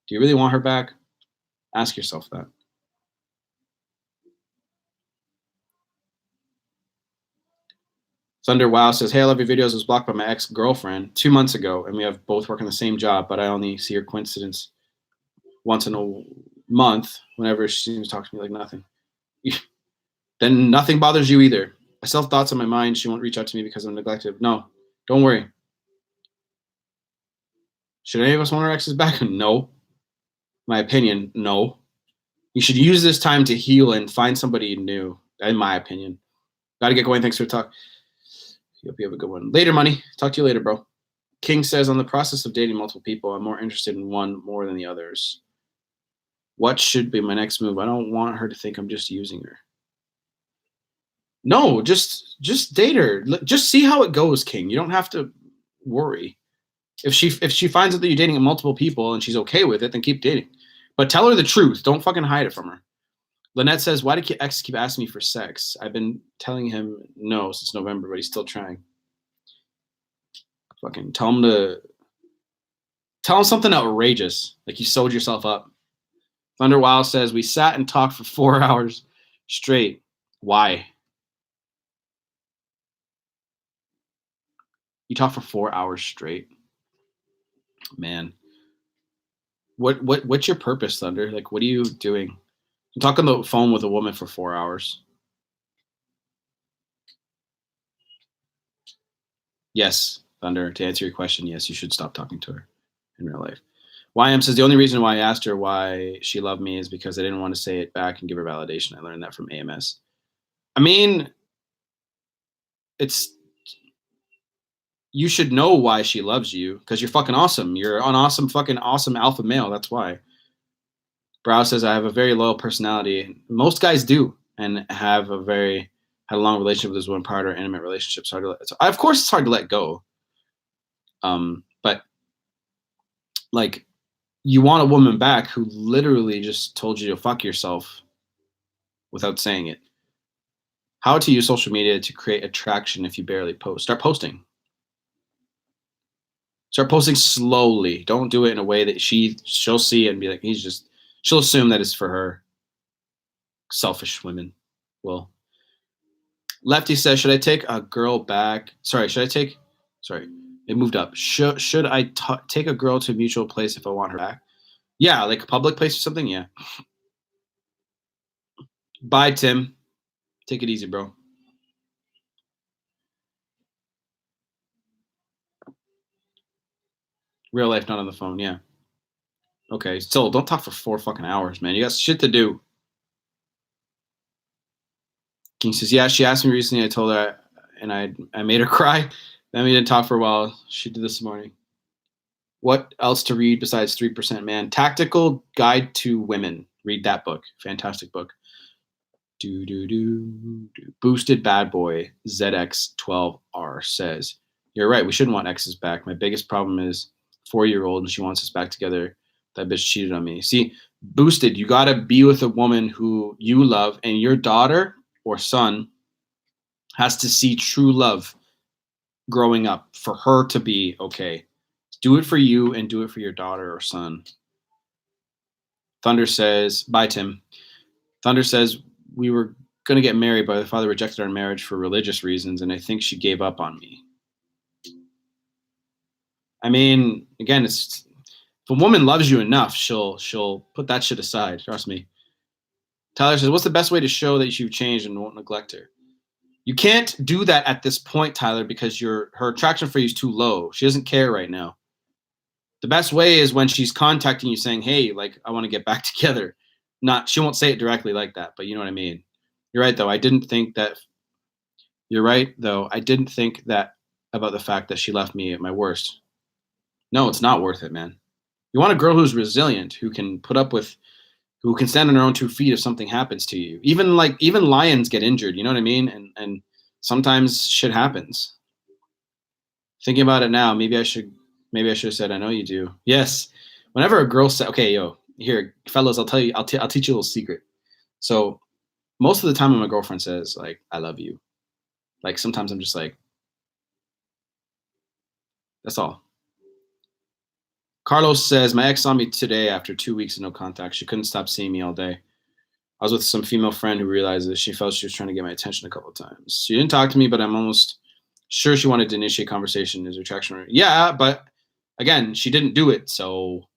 Do you really want her back? Ask yourself that. Thunder Wow says, hey, I love your videos. I was blocked by my ex-girlfriend 2 months ago, and we have both working the same job, but I only see her coincidence once in a month whenever she seems to talk to me like nothing. Then nothing bothers you either. I still have thoughts on my mind. She won't reach out to me because I'm neglected. No, don't worry. Should any of us want our exes back? No. My opinion, no. You should use this time to heal and find somebody new, in my opinion. Gotta get going. Thanks for the talk. Hope you have a good one. Later, money. Talk to you later, bro. King says, on the process of dating multiple people, I'm more interested in one more than the others. What should be my next move? I don't want her to think I'm just using her. No, just date her. Just see how it goes, King. You don't have to worry. If she finds out that you're dating multiple people and she's okay with it, then keep dating. But tell her the truth. Don't fucking hide it from her. Lynette says, why do exes keep asking me for sex? I've been telling him no since November, but he's still trying. Fucking tell him something outrageous. Like you sold yourself up. Thunder Wild says, we sat and talked for 4 hours straight. Why? You talk for 4 hours straight? Man. What's your purpose, Thunder? Like, what are you doing? I'm talking on the phone with a woman for 4 hours. Yes, Thunder, to answer your question, yes, you should stop talking to her in real life. YM says, the only reason why I asked her why she loved me is because I didn't want to say it back and give her validation. I learned that from AMS. I mean, you should know why she loves you because you're fucking awesome. You're an awesome fucking awesome alpha male. That's why. Brow says, I have a very loyal personality. Most guys do and had a long relationship with this one part or intimate relationships. Of course, it's hard to let go. But like, you want a woman back who literally just told you to fuck yourself without saying it. How to use social media to create attraction if you barely post. Start posting. Start posting slowly. Don't do it in a way that she'll see it and be like, she'll assume that it's for her. Selfish women will. Lefty says, should I take a girl back? Sorry, it moved up. Should I take a girl to a mutual place if I want her back? Yeah, like a public place or something? Yeah. Bye, Tim. Take it easy, bro. Real life, not on the phone. Yeah. Okay, still, don't talk for 4 fucking hours, man. You got shit to do. King says, yeah, she asked me recently. I told her, and I made her cry. Then we didn't talk for a while. She did this morning. What else to read besides 3% Man? Tactical Guide to Women. Read that book. Fantastic book. Boosted Bad Boy ZX12R says, You're right. We shouldn't want exes back. My biggest problem is 4-year-old and she wants us back together. That bitch cheated on me. See, boosted, you got to be with a woman who you love, and your daughter or son has to see true love growing up for her to be okay. Do it for you and do it for your daughter or son. Thunder says, bye, Tim. Thunder says, we were going to get married, but the father rejected our marriage for religious reasons, and I think she gave up on me. I mean, again, it's if a woman loves you enough, she'll put that shit aside. Trust me. Tyler says, what's the best way to show that you've changed and won't neglect her? You can't do that at this point, Tyler, because her attraction for you is too low. She doesn't care right now. The best way is when she's contacting you saying, hey, like, I want to get back together. She won't say it directly like that, but you know what I mean. You're right, though. I didn't think that about the fact that she left me at my worst. No, it's not worth it, man. You want a girl who's resilient, who can stand on her own 2 feet if something happens to you. Even lions get injured, you know what I mean? And sometimes shit happens. Thinking about it now, maybe I should have said, I know you do. Yes. Whenever a girl says, okay, yo, here, fellas, I'll teach you a little secret. So most of the time when my girlfriend says, like, I love you, like, sometimes I'm just like, that's all. Carlos says, my ex saw me today after 2 weeks of no contact. She couldn't stop seeing me all day. I was with some female friend who realized that she felt she was trying to get my attention a couple of times. She didn't talk to me, but I'm almost sure she wanted to initiate conversation. Is her attraction? Yeah, but again, she didn't do it. So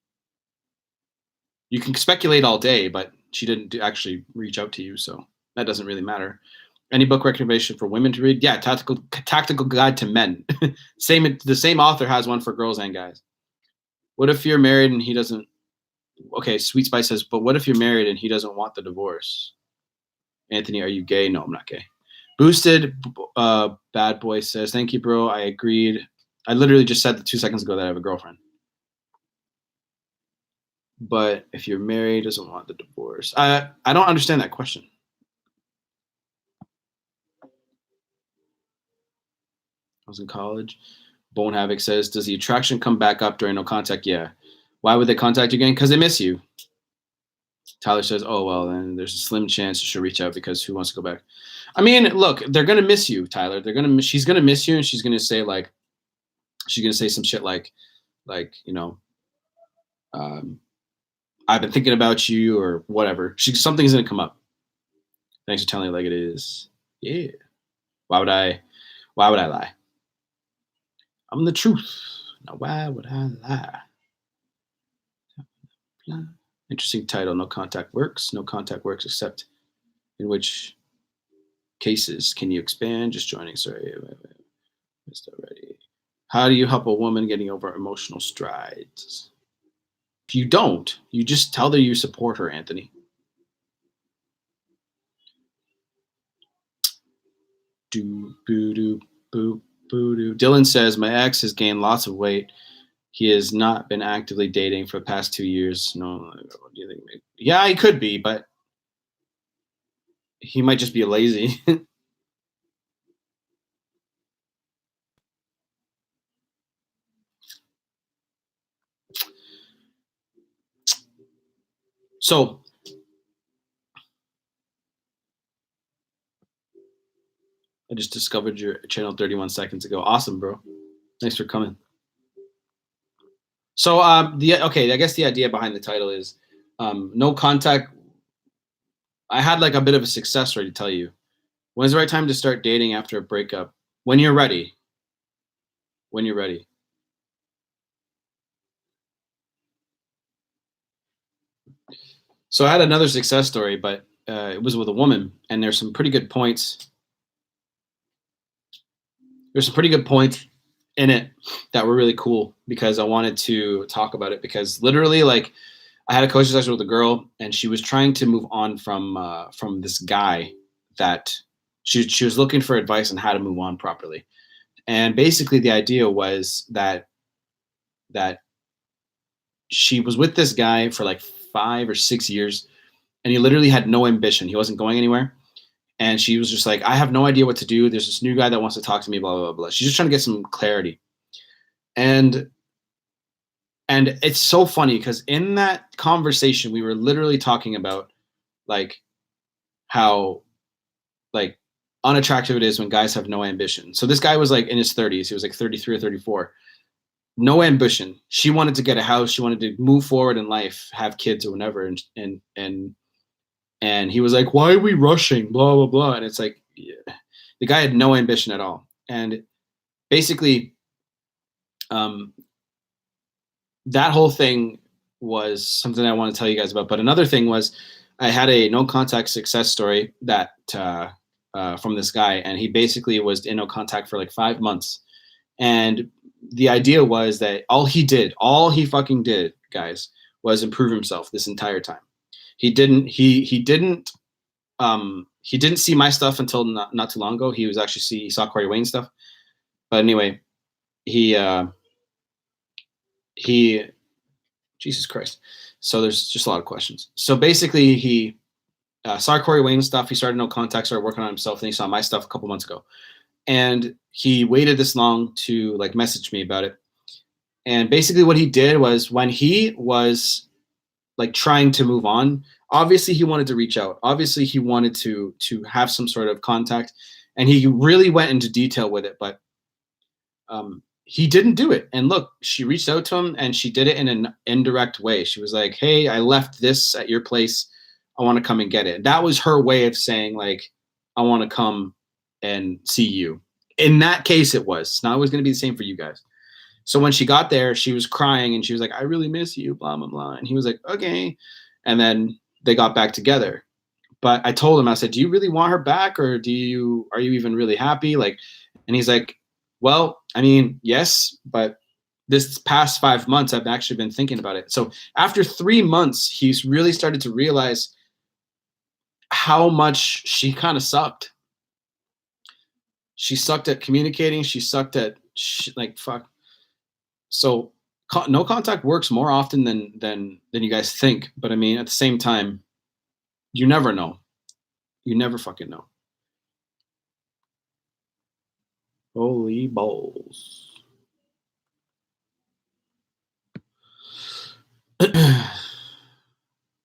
you can speculate all day, but she didn't actually reach out to you. So that doesn't really matter. Any book recommendation for women to read? Yeah, Tactical Guide to Men. The same author has one for girls and guys. What if you're married and he doesn't? Okay, Sweet Spice says, but what if you're married and he doesn't want the divorce? Anthony, are you gay? No, I'm not gay. Boosted Bad Boy says, thank you, bro. I agreed. I literally just said 2 seconds ago that I have a girlfriend. But if you're married, doesn't want the divorce. I don't understand that question. I was in college. Bone Havoc says, does the attraction come back up during no contact? Yeah. Why would they contact you again? Because they miss you. Tyler says, oh, well, then there's a slim chance you should reach out because who wants to go back? I mean, look, they're going to miss you, Tyler. She's going to miss you, and she's going to say, like, some shit like, you know, I've been thinking about you or whatever. Something's going to come up. Thanks for telling it like it is. Yeah. Why would I lie? I'm the truth. Now, why would I lie? Interesting title. No contact works. No contact works except in which cases? Can you expand? Just joining. Sorry. Missed already. How do you help a woman getting over emotional strides? If you don't, you just tell her you support her, Anthony. Dylan says, my ex has gained lots of weight. He has not been actively dating for the past 2 years. No, what do you think? Yeah, he could be, but he might just be lazy. So, I just discovered your channel 31 seconds ago. Awesome, bro. Thanks for coming. So, I guess the idea behind the title is no contact. I had like a bit of a success story to tell you. When's the right time to start dating after a breakup? When you're ready. When you're ready. So I had another success story, but it was with a woman, and there's some pretty good points. There's some pretty good points in it that were really cool because I wanted to talk about it because literally, like, I had a coaching session with a girl, and she was trying to move on from this guy that she was looking for advice on how to move on properly. And basically, the idea was that she was with this guy for like 5 or 6 years, and he literally had no ambition. He wasn't going anywhere. And she was just like, I have no idea what to do. There's this new guy that wants to talk to me, blah, blah, blah. She's just trying to get some clarity. And it's so funny because in that conversation, we were literally talking about like how like unattractive it is when guys have no ambition. So this guy was like in his 30s. He was like 33 or 34. No ambition. She wanted to get a house. She wanted to move forward in life, have kids or whatever. And he was like, why are we rushing? Blah, blah, blah. And it's like, yeah. The guy had no ambition at all. And basically, that whole thing was something I want to tell you guys about. But another thing was I had a no contact success story that from this guy, and he basically was in no contact for like 5 months. And the idea was that all he fucking did, guys, was improve himself this entire time. He didn't see my stuff until not too long ago. He saw Corey Wayne stuff. But anyway, he Jesus Christ. So there's just a lot of questions. So basically he saw Corey Wayne stuff. He started no contact, started working on himself. And he saw my stuff a couple months ago. And he waited this long to like message me about it. And basically what he did was when he was like trying to move on, obviously he wanted to reach out. Obviously he wanted to have some sort of contact, and he really went into detail with it, but he didn't do it. And look, she reached out to him and she did it in an indirect way. She was like, hey, I left this at your place. I want to come and get it. That was her way of saying like, I want to come and see you. In that case, it was. It's not always going to be the same for you guys. So when she got there, she was crying and she was like, I really miss you, blah, blah, blah. And he was like, okay. And then they got back together. But I told him, I said, do you really want her back, or are you even really happy? Like, and he's like, well, I mean, yes, but this past 5 months, I've actually been thinking about it. So after 3 months, he's really started to realize how much she kind of sucked. She sucked at communicating. She sucked at like, fuck. So no contact works more often than you guys think. But I mean, at the same time, you never know. You never fucking know. Holy balls.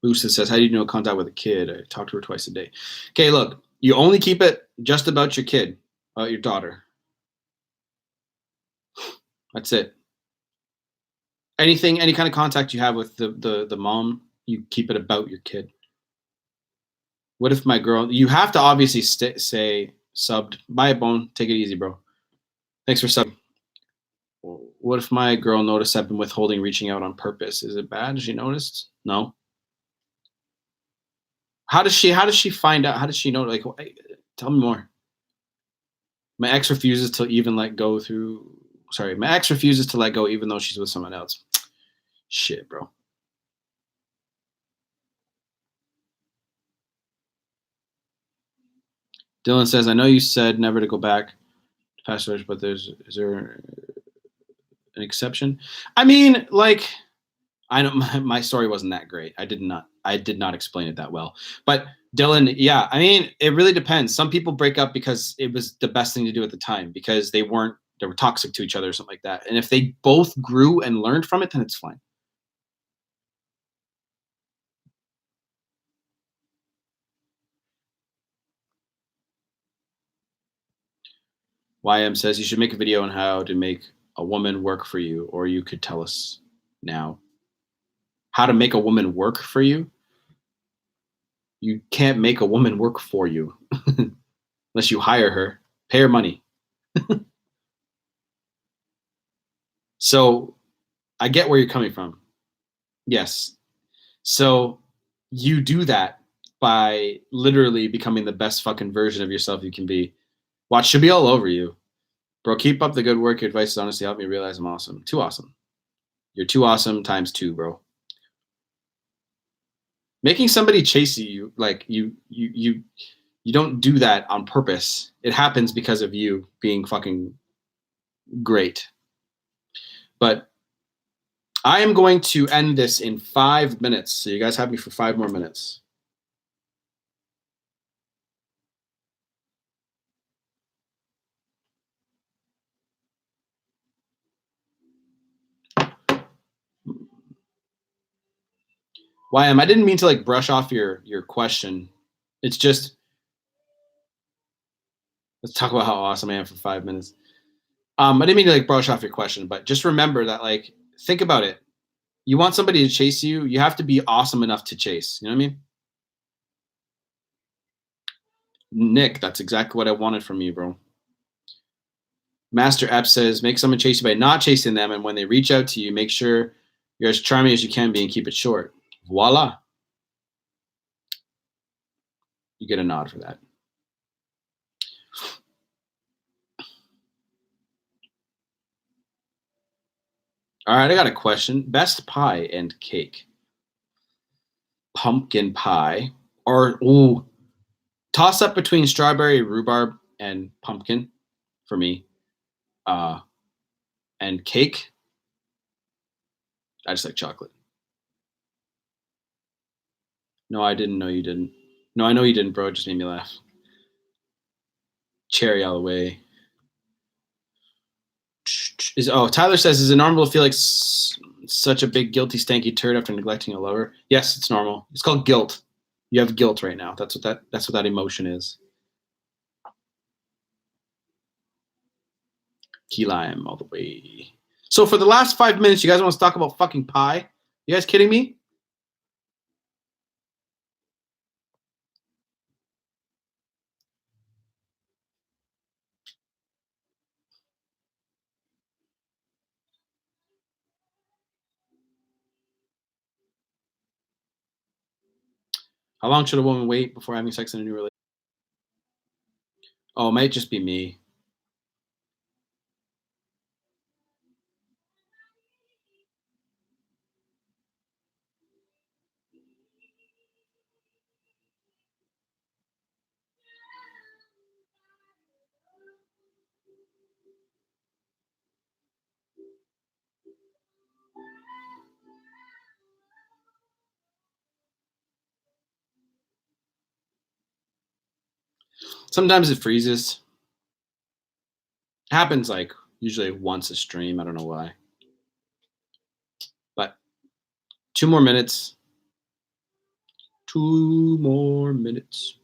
Lucy says, how do you know contact with a kid? I talk to her twice a day. Okay, look, you only keep it just about your kid, about your daughter. That's it. Any kind of contact you have with the mom, you keep it about your kid. What if my girl, you have to obviously say subbed, buy a bone, take it easy, bro. Thanks for subbing. What if my girl noticed I've been withholding reaching out on purpose? Is it bad? Has she noticed? No. How does she find out? How does she know? Like, tell me more. My ex refuses to let go even though she's with someone else. Shit, bro. Dylan says, I know you said never to go back to past marriage, but is there an exception? I mean, like, I know my story wasn't that great. I did not explain it that well. But Dylan, yeah, I mean, it really depends. Some people break up because it was the best thing to do at the time, because they were toxic to each other or something like that. And if they both grew and learned from it, then it's fine. YM says you should make a video on how to make a woman work for you, or you could tell us now. How to make a woman work for you? You can't make a woman work for you unless you hire her, pay her money. So I get where you're coming from. Yes. So you do that by literally becoming the best fucking version of yourself you can be. Watch, she'll be all over you. Bro, keep up the good work. Your advice has honestly helped me realize I'm awesome. Too awesome. You're too awesome times 2, bro. Making somebody chase you, like you don't do that on purpose. It happens because of you being fucking great. But I am going to end this in 5 minutes. So you guys have me for 5 more minutes. YM, I didn't mean to like brush off your question. It's just, let's talk about how awesome I am for 5 minutes. I didn't mean to like brush off your question, but just remember that, like, think about it. You want somebody to chase you, you have to be awesome enough to chase. You know what I mean? Nick, that's exactly what I wanted from you, bro. Master Ep says, make someone chase you by not chasing them, and when they reach out to you, make sure you're as charming as you can be and keep it short. Voila. You get a nod for that. All right, I got a question. Best pie and cake. Pumpkin pie, or toss up between strawberry, rhubarb, and pumpkin for me. And cake, I just like chocolate. No, I didn't know you didn't. No, I know you didn't, bro. It just made me laugh. Cherry all the way. Tyler says, is it normal to feel like such a big guilty stanky turd after neglecting a lover? Yes, it's normal. It's called guilt. You have guilt right now. That's what that emotion is. Key lime all the way. So for the last 5 minutes, you guys want to talk about fucking pie? You guys kidding me? How long should a woman wait before having sex in a new relationship? Oh, it might just be me. Sometimes it freezes. Happens like usually once a stream. I don't know why. But 2 more minutes. 2 more minutes.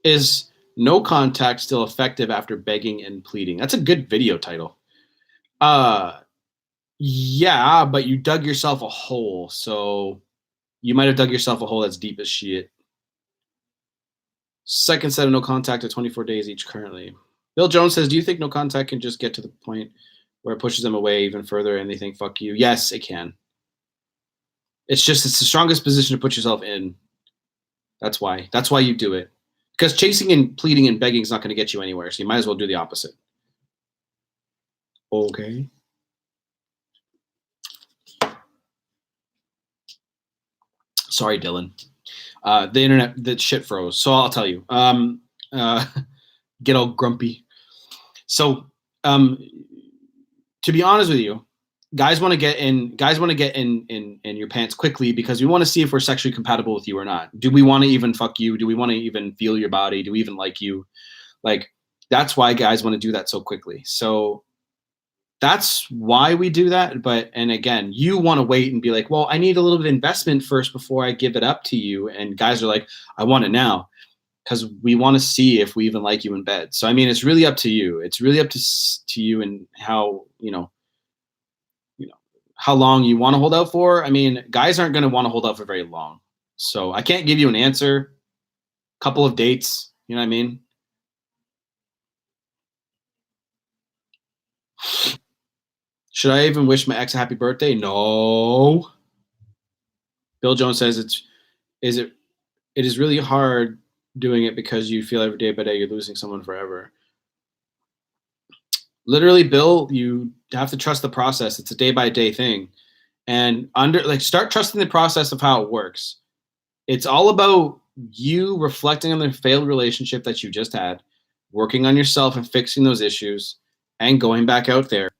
Is no contact still effective after begging and pleading? That's a good video title. Yeah, but you dug yourself a hole, so you might have dug yourself a hole that's deep as shit. Second set of no contact at 24 days each currently. Bill Jones says, do you think no contact can just get to the point where it pushes them away even further and they think, fuck you? Yes, it can. It's the strongest position to put yourself in. That's why. That's why you do it. Because chasing and pleading and begging is not going to get you anywhere, so you might as well do the opposite. Okay. Sorry, Dylan. The internet, the shit froze. So I'll tell you. Get all grumpy. So, to be honest with you, guys want to get in your pants quickly because we want to see if we're sexually compatible with you or not. Do we want to even fuck you? Do we want to even feel your body? Do we even like you? Like, that's why guys want to do that so quickly. So that's why we do that. But, and again, you want to wait and be like, well, I need a little bit of investment first before I give it up to you. And guys are like, I want it now, because we want to see if we even like you in bed. So, I mean, it's really up to you. It's really up to you and how, how long you want to hold out for. I mean, guys aren't going to want to hold out for very long. So I can't give you an answer. Couple of dates, you know what I mean? Should I even wish my ex a happy birthday? No. Bill Jones says it is really hard doing it because you feel every day by day you're losing someone forever. Literally, Bill, you have to trust the process. It's a day by day thing. And start trusting the process of how it works. It's all about you reflecting on the failed relationship that you just had, working on yourself and fixing those issues, and going back out there.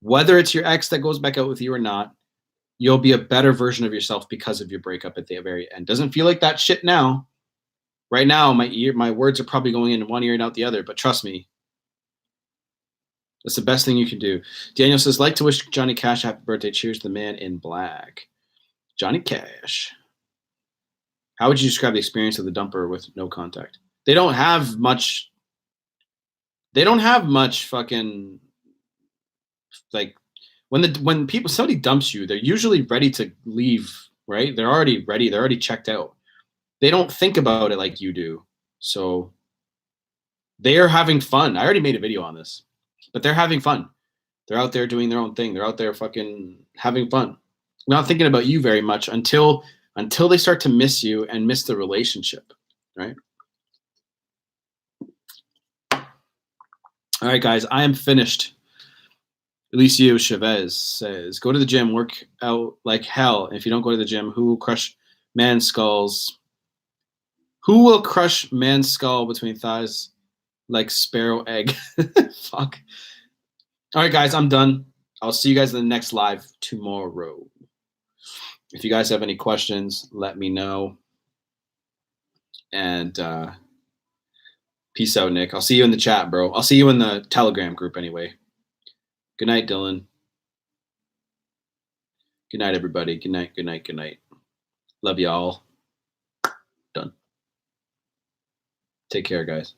Whether it's your ex that goes back out with you or not, you'll be a better version of yourself because of your breakup at the very end. Doesn't feel like that shit now, Right now, my words are probably going in one ear and out the other, but trust me, that's the best thing you can do. Daniel says, like to wish Johnny Cash a happy birthday. Cheers to the man in black. Johnny Cash. How would you describe the experience of the dumper with no contact? They don't have much. They don't have much fucking like when people somebody dumps you, they're usually ready to leave, right? They're already ready. They're already checked out. They don't think about it like you do. So they are having fun. I already made a video on this, but they're having fun. They're out there doing their own thing. They're out there fucking having fun. Not thinking about you very much until they start to miss you and miss the relationship, right? All right, guys, I am finished. Alicio Chavez says, go to the gym, work out like hell. If you don't go to the gym, who will crush man's skulls? Who will crush man's skull between thighs like sparrow egg? Fuck. All right, guys, I'm done. I'll see you guys in the next live tomorrow. If you guys have any questions, let me know. And peace out, Nick. I'll see you in the chat, bro. I'll see you in the Telegram group anyway. Good night, Dylan. Good night, everybody. Good night, good night, good night. Love y'all. Done. Take care, guys.